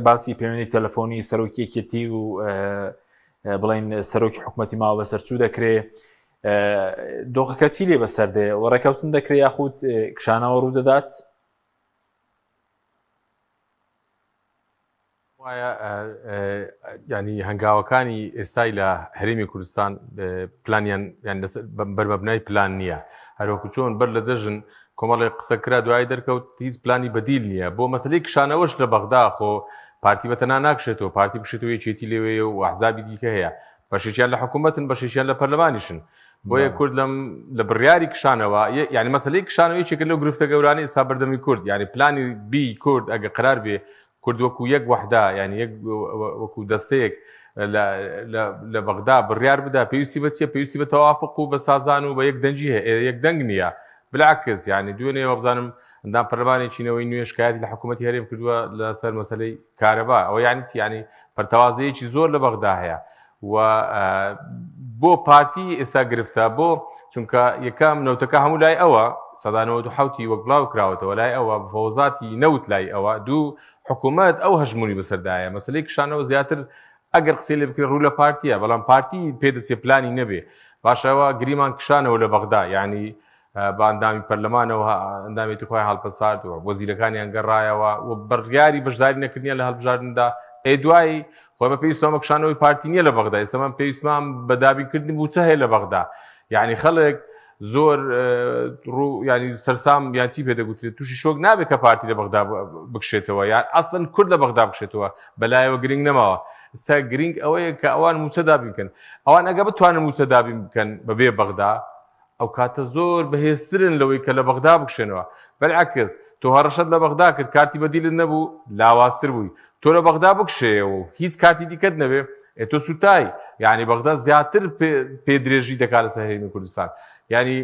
باسی پەیوەندی تەلەفۆنی سەرۆکیەکێتی و بڵین سەرۆکی حکوومەتی ماوە بەسەرچوو دەکرێت دۆخەکە چی لێ بەسەردێ و ڕێکەوتن دەکرێت یاخود کشانەوە ڕوو دەدات؟ وایە ینی هەنگاوەکانی ئێستای لە هەرێمی کوردستان پلانیان بەرمەبنای پلان نییە، هەروەکو چۆن بەر لە جەژن کۆمەڵی قسەکرا دوای دەرکەوت هیچ پلانی بەدیل نییە بۆ مەسلەی کشانەوەش لە بەغدا خۆ پارتی بەتەنها ناکشێتەوە، پارتی بشێتەوە یەکێتی لێوەیە و ئەحزابی دیکە هەیە، بەشێکیان لە حکوومەتن بەشێکیان لە پەرلەمانیشن. بۆیە کورد لە بڕیاری کشانەوە یعنی مەسلەی کشانەوەی چێکە لەو گرفتە گەورانەی ئێستا بەردەمی کورد، یعنی پلانی بی کورد ئەگە قرار بێ کورد وەکو یەک وەحدا یعنی وەکو دەستەیەک لە بەغدا بڕیار بدا پێویستی بە چیە؟ پێویستی بە تەوافق و بە سازان و بە یەک دەنجی هەیە، یەک دەنگ نییە، بلعکس یعنی دوێنێ بزانم ئەندام پەرلەمانی چینەوەی نوێ شکایەتی لە حکوومەتی هەرێم کردووە لەسەر مەسەلەی کارەبا، ئەوە یعنی چی؟ یعنی پەرتەوازەیەکی زۆر لە بەغدا هەیە و بۆ پارتی ئێستا گرفتە بۆ چونکە یەکەم نەوتەکە هەموو لای ئەوە سەدا 97 وەک بڵاو کراوەتەوە لای ئەوە بەفەوزاتی نەوت لای ئەوە دوو حکوومەت ئەو هەژمونی بەسەردایە مەسلەی کشانەوە زیاتر ئەگەر قسەی لێ بکرێت ڕوو لە پارتیە، بەڵام پارتی پێدەچێ پلانی نەبێ باشەوە گریمان کشانەوە لە بەغدا، یعنی بە ئەندامی پەرلەمانەوە ئەندامێتی خۆی هەڵپەسارد و وەزیرەکانیان گەڕایەوە و بڕیاری بەشداری نەکردنیان لە هەڵبژاردندا دوایی خۆی بە پێویستمە کشانەوەی پارتی نییە لە بەغدا، ئێستا من پێویستمان بە دابینکردنی بووچە هەیە لە بەغدا، یعنی خەڵک زۆر ڕوو ینی سەرسام یاچی پێدەگوترێت تووشی شۆک نابێت کە پارتی لە بەغدا بکشێتەوە یان ئەسڵەن کورد لە بەغدا بکشێتەوە بەلایەوە گرنگ نەماوە. ئێستا گرنگ ئەوەیە کە ئەوان موچە دابین بکەن، ئەوان ئەگە بتوانن موچە دابین بکەن بەبێ بەغدا ئەو کاتە زۆر بەهێزترن لەوەی کە لە بەغدا بکشێنەوە، بەلعکس تۆ هەڕەشەت لە بەغدا کرد کارتی بەدیلت نەبوو لاوازتر بووی، تۆ لە بەغدا بکشێەوە و هیچ کارتی دیکەت نەبێ تۆ سوتای، یعنی بەغدا زیاتر پێدرێژی دەکات لە هەرێمی کوردستان، یعنی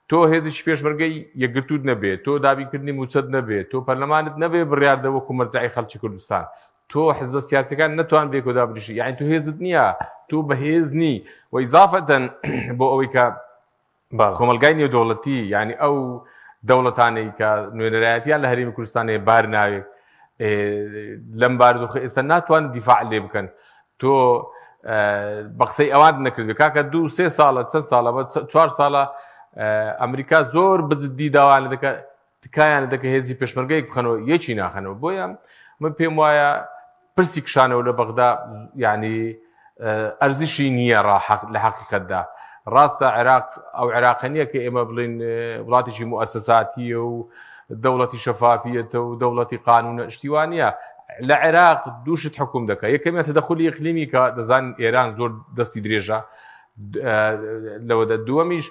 تۆ هێزیی پێشمەرگەی یەکگرتووت نەبێت، تۆ دابینکردنی موچەت نەبێت، تۆ پەرلەمانت نەبێ بڕیاردەوە وەکو مەرجەعی خەڵکی کوردستان، تۆ حزبە سیاسیەکان نەتوان بێ کۆدا بریشی، یعنی تۆ هێزت نییە، تۆ بەهێز نی و ئیزافەتەن بۆ ئەوەی کە کۆمەلگای نێودەوڵەتی یعنی ئەو دەوڵەتانەی کە نوێنەرایەتیان لە هەرێمی کوردستانەیە بار ناوێت لەم بارودۆخە ئێستا ناتوان دیفاع لێ بکەن، تۆ بە قسەی ئەوان نەکردوێت کاکە 2-3 ساڵە چەند ساڵە 4 ساڵە ئەمریکا زۆر بجددی داوان دەکات تکایان دەکە هێزی پێشمەرگەیەک بخەنەوە یەکی ناخەنەوە، بۆیە من پێم وایە پرسی کشانەوە لە بەغدا یعنی ئەرزشی نییە لە حەقیقەتدا. ڕاستە عێراق ئەو عێراق نییە کە ئێمە بڵین وڵاتێکی موسەساتیە و دەوڵەتی شەفافیەتە و دەوڵەتی قانونە شتیوانە، لە عێراق دووشت حکوم دەکە، یەکەمیان تەدەخولی ئیقلیمی کە دەزان ئێران زۆر دەستی درێژە لەوەدا، دووەمیش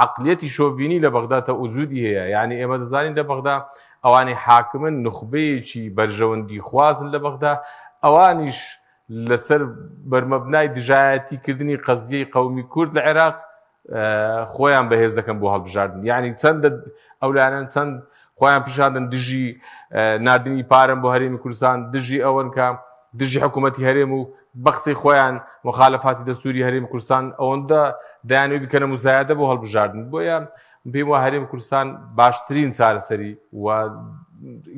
عقلیەتی شۆڤینی لە بەغدا تا وجودی هەیە، یعنی ئێمە دەزانین لە بەغدا ئەوانی حاکمن نخبەیەکی بەرژەوەندی خوازن لە بەغدا، ئەوانیش لەسەر بەرمەبنای دژایەتیکردنی قەزیەی قەومی کورد لە عێراق خۆیان بەهێز دەکەن بۆ هەڵبژاردن، یعنی چەندە ئەولانن چەند خۆیان پیشاندن دژی نردنی پارەم بۆ هەرێمی کوردستان، دژی ئەوەن کە دژی حکوومەتی هەرێم و بەقسەی خۆیان مخالەفاتی دەستوری هەرێمی کوردستان ئەوەندە دەیانوێت بکەنە موزایەدە بۆ هەڵبژاردن، بۆیە پێم وایە هەرێمی کوردستان باشترین چارەسەری و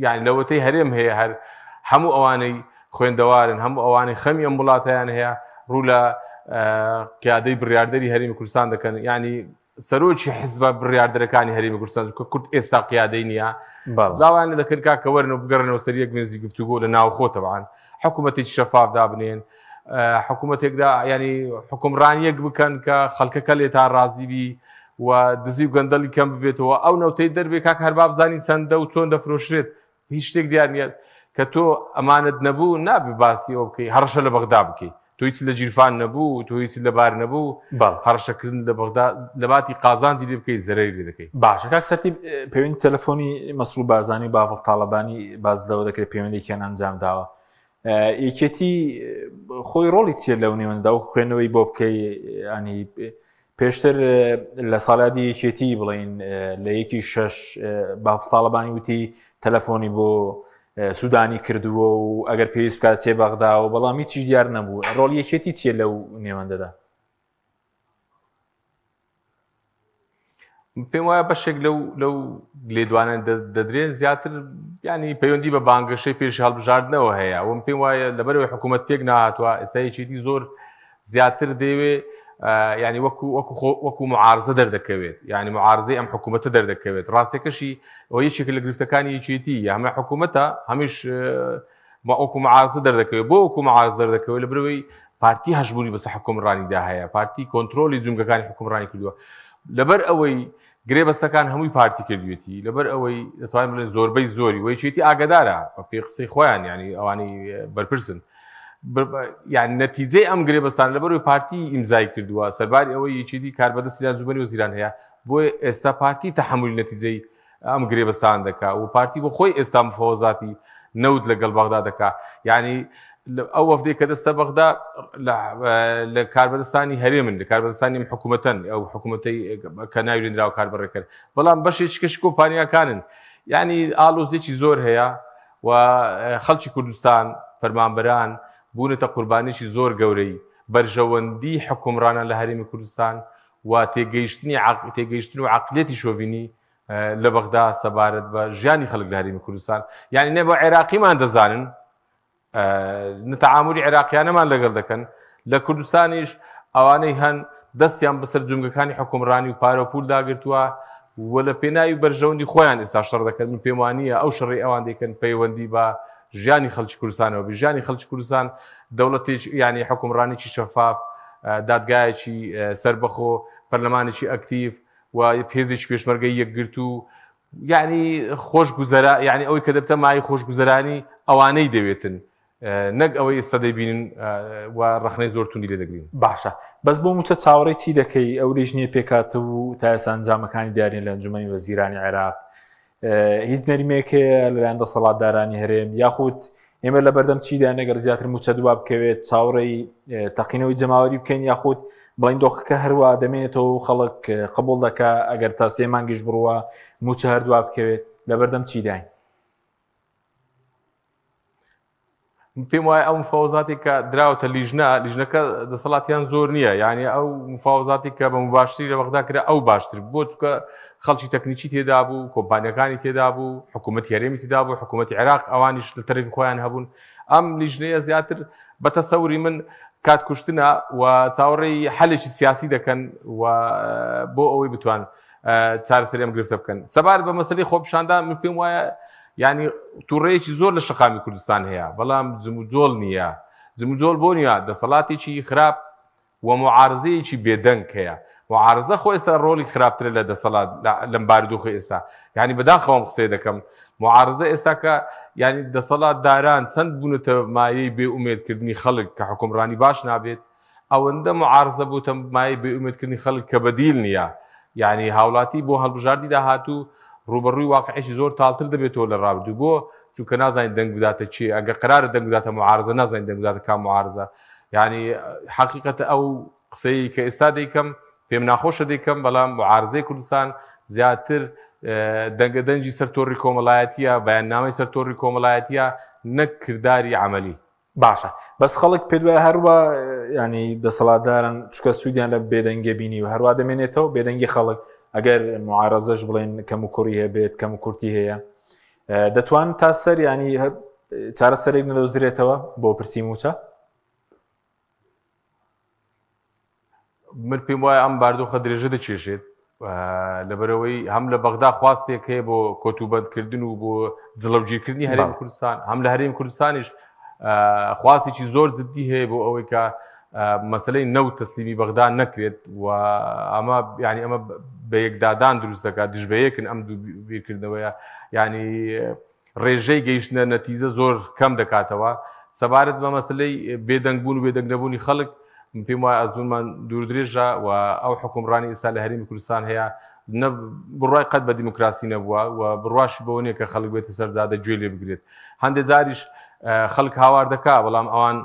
یعنی لەوەتەی هەرێم هەیە هەر هەموو ئەوانەی خوێندەوارن هەموو ئەوانەی خەمی ئەم وڵاتیان هەیە ڕوو لە قیادەی بڕیاردەری هەرێمی کوردستان دەکەن، یعنی سەرۆکی حیزبە بڕیاردەرەکانی هەرێمی کوردستان کە کورد ئێستا قیادەی نییە داوایان دەکرد کاکە وەرنەوە بگەڕنەوە سەر یەک مێزی گفتوگۆ لە ناوخۆ تەبعاً حکوومەتێکی شەفاف دابنێن، حکوومەتێکدا ینی حکومڕانیەک بکەن کە خەڵکەکە لێ تا ڕازی بی و دزی و گەندەڵی کەم ببێتەوە، ئەو نەوتەی دەربێ کاکە هەر با بزانین چەندە و چۆن دەفرۆشرێت هیچ شتێک دیار نیە کە تۆ ئەمانت نەبوو نابێ باسی ئەو بکەی هەڕەشە لە بەغدا بکەیت، تۆ هیچی لە جیرفان نەبوو، تۆ هیچی لە بار نەبوو، هەڕەشەکردن لە بەغدا لە باتی قازانجی لێ بکەیت زەرەری لێ دەکەیت. باشە کاک سەرتی پەیوەندی تەلەفۆنی مەسروور بارزانی و باڤڵ تاڵەبانی باز لەوە دەکرێت پەیوەندێکیان ئەنجام داوە، یەکێتی خۆی ڕۆڵی چیە لەو نێوەندا و خوێندنەوەی بۆ بکەی ینی پێشتر لە ساڵاتی یەکێتی بڵین لە 1/6 باڤڵ تاڵەبانی وتی تەلەفۆنی بۆ سوودانی کردووە و ئەگەر پێویست بکات چێ بەغداوە بەڵام هیچی دیار نەبوو، ڕۆڵ یەکێتی چیە لەو نێوەندەدا؟ پێم وایە بەشێک لەو لێدوانە دەدرێن زیاتر ینی پەیوەندی بە بانگەشەی پێش هەڵبژاردنەوە هەیە، وم پێم وایە لەبەرەوەی حکوومەت پێک ناهاتوە ئێستا یەکێتی زۆر زیاتر دەیەوێ ینی وەکو معارزە دەردەکەوێت ینی معارزەی ئەم حکوومەتە دەردەکەوێت ڕاستێکەشی ئەو یەکێک لە گرفتەکانی یەکێتی هەمە حکوومەتە هەمیش وەکو معارزە دەردەکەوێت بۆ وەکو معارزە دەردەکەوێت لە برەوەی پارتی هەشبوونی بەسەر حکومڕانیدا هەیە پارتی کۆنتترۆلی جونگەکانی حکومڕانی کردووە لەبەر ئەوەی گرێبەستەکان هەمووی پارتی کردوێتی لەبەر ئەوەی دەتوانین بڵێن زۆربەی زۆری وەیچێتی ئاگدارە بە پێی قسەی خۆیان ینی ئەوانی بەرپرسن یعنی نەتیجەی ئەم گرێبەستان لەبەرەوەی پارتی ئیمزای کردووە سەرباری ئەوەی یەکێتی کاربەدەستی ئەنجومەنی وەزیران هەیە بۆیە ئێستا پارتی تەحمولی نەتیجەی ئەم گرێبەستان دەکات و پارتی بۆ خۆی ئێستا مفاوەزاتی نەوت لەگەڵ بەغدا دەکات یعنی ئەو وەفدەی کە دەستە بەغدا لە کاربەدەستانی هەرێمن لە کاربەدەستانی حکوومەتەن ئەو حکوومەتەی کە ناوێنراوە کاربڕێکرد بەڵام بەشێکش کۆمپانیاکانن یعنی ئالۆزێکی زۆر هەیە و خەڵکی کوردستان فەرمانبەران بوونەتە قوربانێکی زۆر گەورەی بەرژەوەندی حکومڕانە لە هەرێمی کوردستان و تێگەیشتن و عەقلێتی شۆڤینی لە بەغدا سەبارەت بە ژیانی خەڵک لە هەرێمی کوردستان یعنی نە بە عێراقیمان دەزانن نەتەعاملی عێراقیانەمان لەگەڵ دەکەن لە کوردستانیش ئەوانەی هەن دەستیان بەسەر جونگەکانی حکومڕانی و پارە و پول داگرتووە و لە پێناوی بەرژەوەندی خۆیان ئێستا شەڕ دەکەن من پێم وانییە ئەو شەڕی ئەوان دەکەن پەیوەندی بە ژیانی خەڵکی کوردستانەوە ژیانی خەڵکی کوردستان دەوڵەتێک ینی حکومڕانێکی شەفاف دادگایەکی سەربەخۆ پەرلەمانێکی ئەکتیڤ و هێزێکی پێشمەرگەی یەکگرت و یعنی خۆشگوزەرا یعنی ئەوەی کە دەبتە مای خۆشگوزەرانی ئەوانەی دەوێتن نەک ئەوەی ئێستا دەبینن و ڕخنەی زۆر توندی لێ دەگرین باشە بەس بۆ موچە چاوەڕێی چی دەکەی ئەو لیژنەیە پێکاتە و تا ئێستا ئەنجامەکانی دیارین لە ئەنجومەنی وەزیرانی عێراق هیچ نەریمەیەکەیە لەلایەن دەسەڵاتدارانی هەرێم یاخود ئێمە لە بەردەم چیدا نەگەر زیاتر موچە دووا بکەوێت چاوەڕێی تەقینەوەی جەماوەری بکەین یاخود بڵین دۆخەکە هەروە دەمێنێتەوە و خەڵک قبول دەکا ئەگەر تا 3 مانگیش بڕوە موچە هەردووا بکەوێت لە بەردەم چیداین پێم وایە ئەو مفاوەزاتی کە دراوەتە لیژنەکە دەسەڵاتیان زۆر نییە یعنی ئەو مفاوەزاتی کە بە مباشری لە بەغدا کرا ئەو باشتر بۆ چونکە خەڵکی تەکنیکی تێدا بوو کۆمپانیەکانی تێدا بوو حکوومەتی هەرێمی تێدا بوو حکوومەتی عێراق ئەوانیش لە تەرەفی خۆیان هەبوون ئەم لیژنەیە زیاتر بە تەسەوری من کات کوشتنە و چاوەڕێی حەلێکی سیاسی دەکەن و بۆ ئەوەی بتوان چارەسەری ئەم گرفتە بکەن سەبارەت بە مەسەلەی خۆپیشاندان من پێم وایە یعنی تووڕەیەکی زۆر لە شەقامی کوردستان هەیە بەڵام جموجۆڵ نییە جموجۆڵ بۆ نیە دەسەڵاتێکی خراپ و معارزەیەکی بێدەنگ هەیە معارزە خۆ ئێستا ڕۆڵی خراپترە لە دەسەڵات لەم بارودۆخی ئێستا یعنی بەداخەوەم قسەی دەکەم معارزە ئێستا کە یعنی دەسەڵات داران چەند بوونەتە مایەی بێئومێدکردنی خەڵک کە حکومڕانی باش نابێت ئەوەندە معارزە بووتە مایەی بێئومێدکردنی خەڵک کە بەدیل نییە یعنی هاوڵاتی بۆ هەڵبژاردی داهاتوو ڕوبەڕووی واقعیشی زۆر تاڵتر دەبێتەوە لە ڕابردوو بۆ چونکە نازانین دەنگ بداتە چی ئەگەر قرارە دەنگ بداتە معارزە نازانین دەنگ بداتە کام معارزە یعنی حقیقەتە ئەو قسەی کە ئێستا دەیکەم پێم ناخۆشە دەیکەم بەڵام معارزەی کوردستان زیاتر دەنگە دەنجی سەرتۆڕی کۆمەڵایەتیە بەیاننامەی سەرتۆڕی کۆمەڵایەتیە نەک کردداری عملی باشە بەس خەڵک پێ دوای هەروە ینی دەسەڵاتدارن چکە سوودیان لە بێدەنگە بینی و هەروە دەمێنێتەوە بێدەنگی خەڵک ئەگەر معارزەش بڵێن کەم و کوڕی هەبێت کەم و کورتی هەیە دەتوان تا سەر ینی چارەسەرێک نەدۆزرێتەوە بۆ پرسی موچە من پێم وایە ئەم باردۆخە درێژە دەچێشێت لەبەرەوەی هەم لە بەغدا خواستێک هەیە بۆ کۆتوبەندکردن و بۆ جڵەوگیرکردنی هەرێمی کوردستان هەم لە هەرێمی کوردستانیش خواستێکی زۆر جددی هەیە بۆ ئەوەی کە مەسلەی نەوت تەسلیمی بەغدا نەکرێت و ئەمە ینی ئەمە بە یەکدادان دروست دەکات دژبەیەکن ئەم دوو بیرکردنەوەیە ینی ڕێژەی گەیشتنە نەتیجە زۆر کەم دەکاتەوە سەبارەت بە مەسلەی بێدەنگبوون و بێدەنگنەبوونی خەڵک پێم وایە ئەزمونمان دوور درێژە و ئەو حکومڕانی ئێستا لە هەرێمی کوردستان هەیە بڕای قەت بە دیموکراسی نەبووە و بڕواشی بەوە نیە کە خەڵک بێتە سەرجادە گوێ لێ بگرێت هەندێک جاریش خەڵک هاوار دەکا بەڵام ئەوان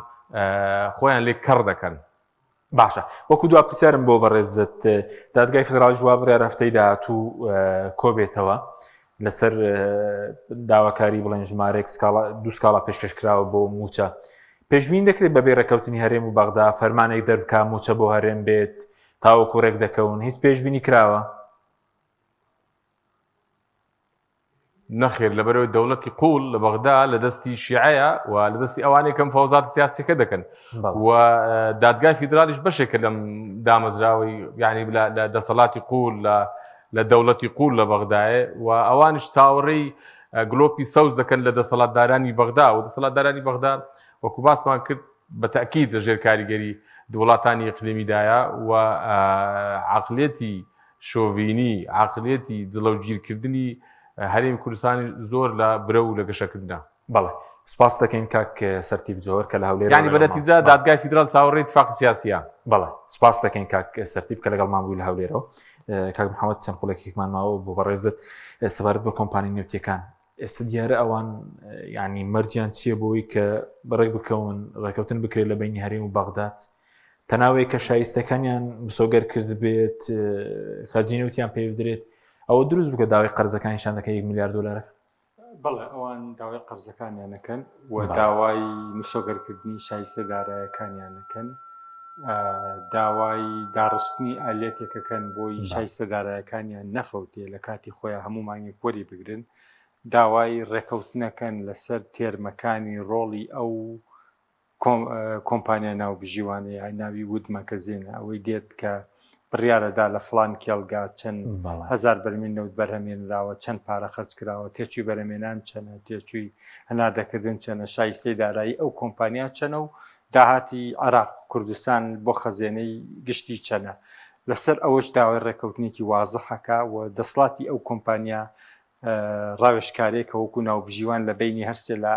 خۆیان لێ کەڕ دەکەن باشە وەکو دوا پرسیارم بۆ بەڕێزت دادگای فدراڵی جواب بڕیار هەفتەی داهاتوو کۆبێتەوە لەسەر داواکاری بڵێن ژمارەیەک دوو سکاڵا پێشکەشکراوە بۆ موچە پێشبین دەکرێت بەبێ ڕێکەوتنی هەرێم و بەغدا فەرمانێک دەربکا موچە بۆ هەرێم بێت تاوەکو ڕێک دەکەون هیچ پێشبینی کراوە نەخێر لەبەرەوەی دەوڵەتی قوڵ لە بەغدا لە دەستی شیعەیە و لە دەستی ئەوانەی کەم فەوزات سیاسیەکە دەکەن و دادگای فیدرالیش بەشێکە لەم دامەزراوەی یعنی لە دەسەڵاتی قوڵ لە دەوڵەتی قوڵ لە بەغدایە و ئەوانش چاوەڕێی گلۆپی سەوز دەکەن لە دەسەڵاتدارانی بەغدا و دەسەڵاتدارانی بەغدا وەکو باسمان کرد بە تەکید لەژێر کاریگەری وڵاتانی ئیقلیمیدایە و عەقڵیەتی شۆڤینی عەقڵیەتی جڵەوگیرکردنی هەرێمی کوردستانی زۆر لە برە و لە گەشەکردنا. بەڵێ سوپاس دەکەین کاک سەرتیب جۆهر کە لە هەولێر یعنی بە نەتیجە دادگای فیدرال چاوەڕێی اتفاقی سیاسیە. بەڵێ سوپاس دەکەین کاک سەرتیب کە لەگەڵمان بووی لە هەولێرەوە. کاک محەممەد چەند قوڵێکێکمان ماوە بۆ بەڕێزت سەبارەت بە کۆمپانی نێوتیەکان ئێستا دیارە ئەوان ینی مەرجیان چییە بۆی کە بەڕێک بکەون ڕێکەوتن بکرێت لە بینی هەرێم و بەغداد تەناوەیە کە شایستەکانیان مسۆگەر کرد بێت خەرجی نێوتیان پێ بدرێت ئەوە دروست بکە داوای قەرزەکانیشان دەکەن 1 میلیارد دلار. بەڵێ ئەوان داوای قەرزەکانیانەکەن و داوای مسۆگەرکردنی شایستەدارایەکانیانەکەن داوای داڕستنی ئالێتێکەکەن بۆی شایستەدارایەکانیان نەفەوتێ لە کاتی خۆیان هەموو مانگێک وەری بگرن داوای ڕێکەوتنەکەن لەسەر تێرمەکانی ڕۆڵی ئەو کۆمپانیا ناوبژیوانەیە ناوی ودمەکە زێنە ئەوەی دێت کە بڕیارەدا لە فلان کێڵگا چەند هزار بەرمیل نەوت بەرهەمێنراوە چەند پارە خەرج کراوە تێچووی بەرهەمێنان چەنە تێچووی هەناردەکردن چەنە شایستەی دارایی ئەو کۆمپانیا چەنە و داهاتی عێراق کوردستان بۆ خەزێنەی گشتی چەنە لەسەر ئەوەش داوای ڕێکەوتنێکی وازەحەکە و دەسڵاتی ئەو کۆمپانیا ڕاوێژکارێکە وەکو ناوبژیوان لە بینی هەرسێ لە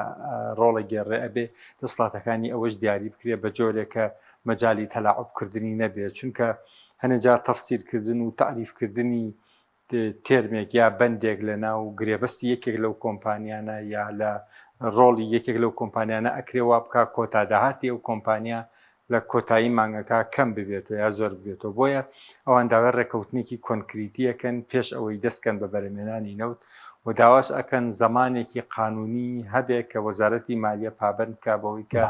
ڕۆڵە گێڕێ ئەبێ دەسڵاتەکانی ئەوەش دیاری بکرێ بە جۆرێکە مەجای تەلاعوبکردنی نەبێت چونکە هەنەجار تەفسیرکردن و تعریفکردنی تێرمێک یا بەندێک لە ناو گرێبەستی یەکێک لەو کۆمپانیانە یا لە ڕۆڵی یەکێک لەو کۆمپانیانە ئەکرێوا بکە کۆتاداهاتی ئەو کۆمپانیا لە کۆتایی مانگەکە کەم ببێتەوە یا زۆر ببێتەوە بۆیە ئەوان داوای ڕێکەوتنێکی کۆنکریتیەکەن پێش ئەوەی دەستکەن بە بەرهەمێنانی نەوت و داواش ئەکەن زمانێکی قانونی هەبێت کە وەزارەتی مالیە پابند بکە بەوەی کە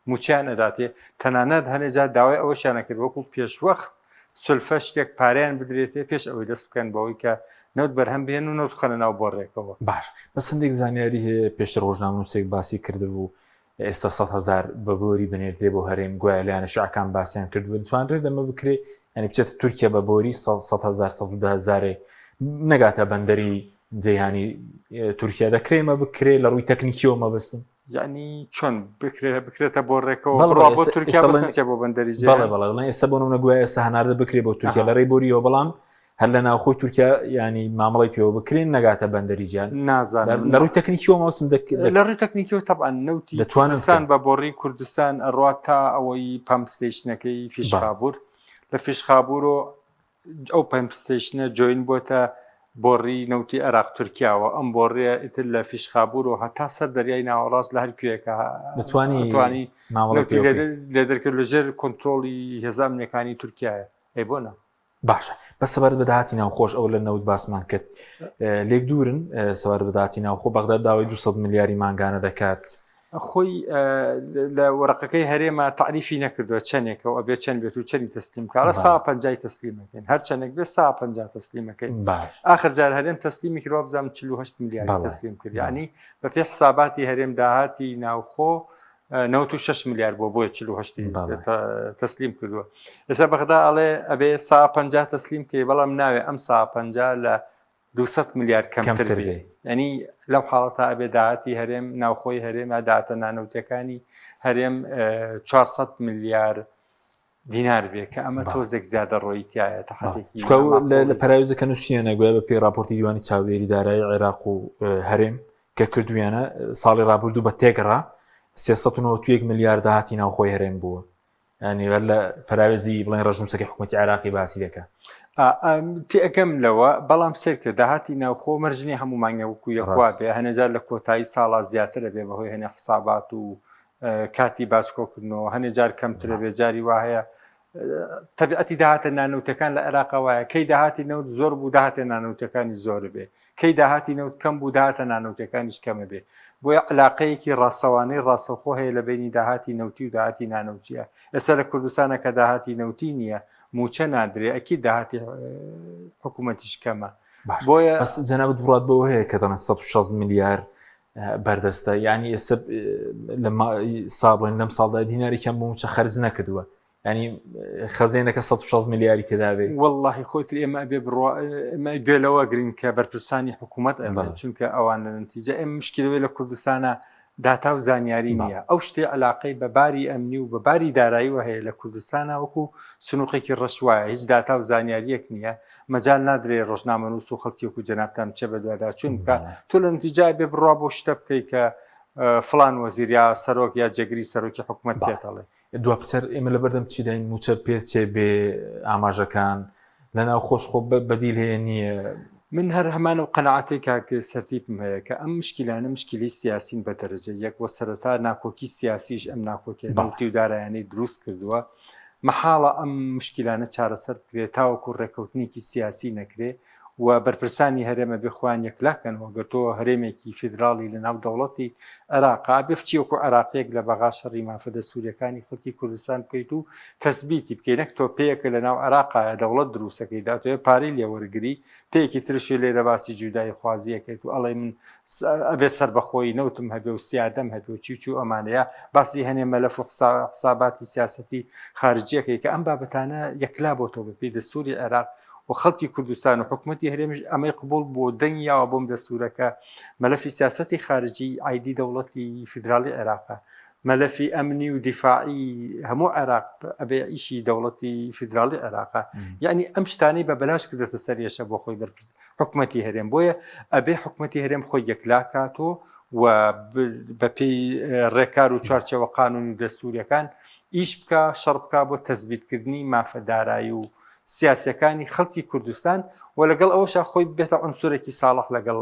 موچیان ئەداتێ تەنانەت هەنێجار داوای ئەوەشیانە کرد وەکو پێشوەخت سولفە شتێک پاریان بدرێتێ پێش ئەوەی دەست بکەن بەوەی کە نەوت بەرهەم بێن و نەوت خەنە ناو بۆ ڕێکەوە. باش بە سندێک زانیاری هەیە پێشتر ڕۆژنامەنووسێک باسی کردبوو ئێستا 100,000 بە بۆری بنێت لێ بۆ هەرێم گوایە لایەنە شعکان باسییان کردبوو دەتوانرێت دەمە بکرێت ینی بچێتە تورکیا بە بۆری 100,000 نەگاتە بەندەری جەیهانی تورکیا دەکرێمە بکرێت لە ڕووی تەکنیکیەوە مەبەستن یعنی چۆن بکرێتە بۆ ڕێکەوە بۆ تورکیا بەستنچێ بۆ بەندەری بەڵێ ئێستا بۆ نمونە گوایە ئێستا هەناردە بکرێت بۆ تورکیا لە ڕێی بۆریەوە بەڵام هەر لە ناوخۆی تورکیا ینی مامەڵی پێوە بکرێن نەگاتە بەندەری جیان نازانم لە ڕووی تەکنیکیەوە مەوسم لە ڕووی تەکنیکیەوە تەبعاً نەوتی کوردستان بە بۆڕی کوردستان ئەڕات تا ئەوەی پەمپستیشنەکەی فیشخابوور لە فیشخابوورۆ ئەو پەمپستیشنە جوین بۆتە بۆڕی نەوتی عێراق تورکیاوە ئەم بۆڕێ ئیتر لە فیشخابوور و هەتا سەر دەریای ناوەڕاست لە هەر کوێیەکە دەتوانی لێ دەرکرد لەژێر کۆنتترۆڵی هێزانەکانی تورکایە ئەی بۆنە باشە بە سەبارەت بە داهاتی ناوخۆش ئەو لە نەوت باسمان کرد لێک دوورن سەبارەت بە داهاتی ناوخۆ بەغداد داوای 200 میلیاری مانگانە دەکات خۆی لە وەرەقەکەی هەرێمە تعریفی نەکردووە چەندێکەوە ئەبێ چەند بێت و چەندی تەسلیم کارە 150 تەسلیمەکەین هەر چەندێک بێ 150 تەسلیمەکەین ئاخر جار هەرێم تەسلیمی کردووە بزانم 48 میلیارد تەسلیم کرد یعنی بە پێی حساباتی هەرێم داهاتی ناوخۆ 96 میلیارد بۆ 48 تەسلیم کردووە لەسەر بەغدا ئەڵێ ئەبێ 150 تەسلیم کەی بەڵام ناوێ ئەم 150 لە 200 میلیارد کەمتر بێ ینی لەو حاڵەتە ئەبێ داهاتی هەرێم ناوخۆی هەرێم یا داهاتە نانەوتەکانی هەرێم 400 میلیارد دینار بێ کە ئەمە تۆزێک زیادە ڕۆیی تایە تەحەدێکی لە پەراویزەکە نووسیانە گویا بە پێی راپۆرتی دیوانی چاودێری دارایی عێراق و هەرێم کە کردویانە ساڵی ڕابردوو بە تێگەڕا 391 میلیارد داهاتی ناوخۆی هەرێم بووە ینی لە پەراوێزی بڵێن ڕەژنووسەکەی حکوومەتی عێراقی باسی دەکات تێگەم لەوە بەڵام سێرکرد داهاتی ناوخۆ مەرجنی هەموو مانگەوەکو یەکوا بێ هەنێجار لە کۆتایی ساڵا زیاترە بێ بەهۆی هەنێ حسابات و کاتی باچکۆکردنەوە هەنێجار کەمترە بێ جاری وایە تەبیعەتی داهاتە نانەوتەکان لە عێراق وایە کەی داهاتی نەوت زۆر بوو داهاتە نانەوتەکانی زۆر بێ کەی داهاتی نەوت کەم بوو داهاتە نانەوتەکانیش کەمە بێ بۆیە علاقەیەکی ڕاستەوانەی ڕاستەوخۆ هەیە لە بینی داهاتی نەوتی و داهاتی نانەوتیە ئێستا لە کوردستانە کە داهاتی نەوتی نییە موچە نادرێ ئەکی داهاتی حکوومەتیش کەمە بۆیە بەس جەنابەت بڕات بەوە هەیە کە دەڵێن 160 میلیارد بەردەستە ینی ئێستا لە ساڵێن لەم ساڵدا دیناریکەم بۆ موچە خەرج نەکردووە ینی خەزێنەکە 160 میلیاری تێداوێ واللهی خۆیتر ئێمە بێ ئمە گوێلەوە گرین کە بەرپرسانی حکوومەت ئەمە چونکە ئەوان لە نتیجە ئێمە مشکلەوەی لە کوردستانە داتا و زانیاری نییە ئەو شتێ علاقەی بە باری ئەمنی و بە باری داراییوە هەیە لە کوردستانە وەکو سنووقێکی ڕەشوایە هیچ داتا و زانیاریەک نییە مەجال نادرێت ڕۆژنامەنووس و خەڵکی و جەنابتان چە بەدوادا چونکە تۆ لە نتیجای بێ بڕوا بۆ شتە بکەی کە فلان وەزیریا سەرۆک یا جێگری سەرۆکی حکوومەت پێتەڵێ دوپسەر ئێمە لە بەردەم چی داین موچە پێچێ بێ ئاماژەکان لەناو خۆشخۆ بەدیل هەیە نییە من هەر هەمانە و قەنەعەتی کاکە سەرتیپم هەیە کە ئەم مشکلانە مشکلی سیاسین بە دەرەجە یەک وە سەرەتا ناکۆکی سیاسیش ئەم ناکۆکی نەوتی و دارایانەی دروست کردووە مەحاڵە ئەم مشکلانە چارەسەر بکرێت تاوەکو ڕێکەوتنێکی سیاسی نەکرێ و بەرپرسانی هەرێمە بخوان یەکلاکەنەوە گەرتۆ هەرێمێکی فیدراڵی لە ناو دەوڵەتی عێراقا بچیوەکو عێراقیەک لە بەغا شەڕی مافەدە سووریەکانی خەڵکی کوردستان بکەیت و تەسبیتی بکەینەک تۆ پێیەکە لە ناو عێراقا دەوڵەت دروستەکەی داتوێ پارەی لێوەرگری پێیەکی ترشی لێرە باسی جودای خوازیەکەیت و ئەڵێ من ئەبێ سەر بەخۆی نەوتم هەبێ و سیادەم هەبێ و چیچ و ئەمانەیە باسی هەنێ مەلەف و حساباتی سیاسەتی خارجیەکەی کە ئەم بابەتانە یەکلا بۆ تۆ بەپێی دەستوری عێراق و خەڵکی کوردستان و حکوومەتی هەرێمیش ئەمەی قبول بۆ دەنگیاوە بۆم دەسوورەکە مەلەفی سیاسەتی خارجی ئایدی دەوڵەتی فیدراڵی عێراقا مەلەفی ئەمنی و دیفاعی هەموو عێراق ئەبێ ئیشی دەوڵەتی فیدراڵی عێراقا یعنی ئەم شتانەی بە بەلاش کردێتە سەریەشە بۆ خۆی حکوومەتی هەرێم بۆیە ئەبێ حکوومەتی هەرێم خۆی یەکلا کاتۆ و بەپێی ڕێکار و چوارچەوە قانون و دەستوریەکان ئیش بکە شەڕ بکە بۆ تەزبیتکردنی مافەدارایی و سیاسەکانی خەڵکی کوردستان و لەگەڵ ئەوەشە خۆی بێتە ئەنسورێکی ساڵح لەگەڵ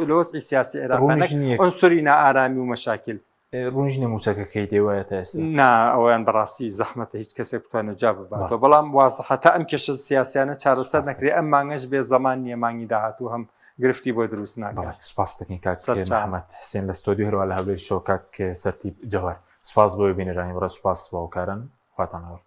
لەوەستی سیاسی عێراق ئەنسوری نائارامی و مەشاکل ڕوونژ نموچەکەکەی دێوایە تا ئێستا نا ئەویان بەڕاستی زەحمەتە هیچ کەسێک بتوانێت جا بباتەوە بەڵام وازەحە تا ئەم کێشە سیاسیانە چارەسەر نەکرێ ئەم مانگەش بێ زەمان نیە مانگی داهاتوو هەم گرفتی بۆ دروست ناکات سوپاس دەکەین کاک محەممەد حسێن لە ستۆدیۆ هەروە لە هەولێری شۆ کاک سەرتیپ جەوهەر سوپاس بۆ بینەرانی بڕە سوپاس باوکارن خواتان هەوڵ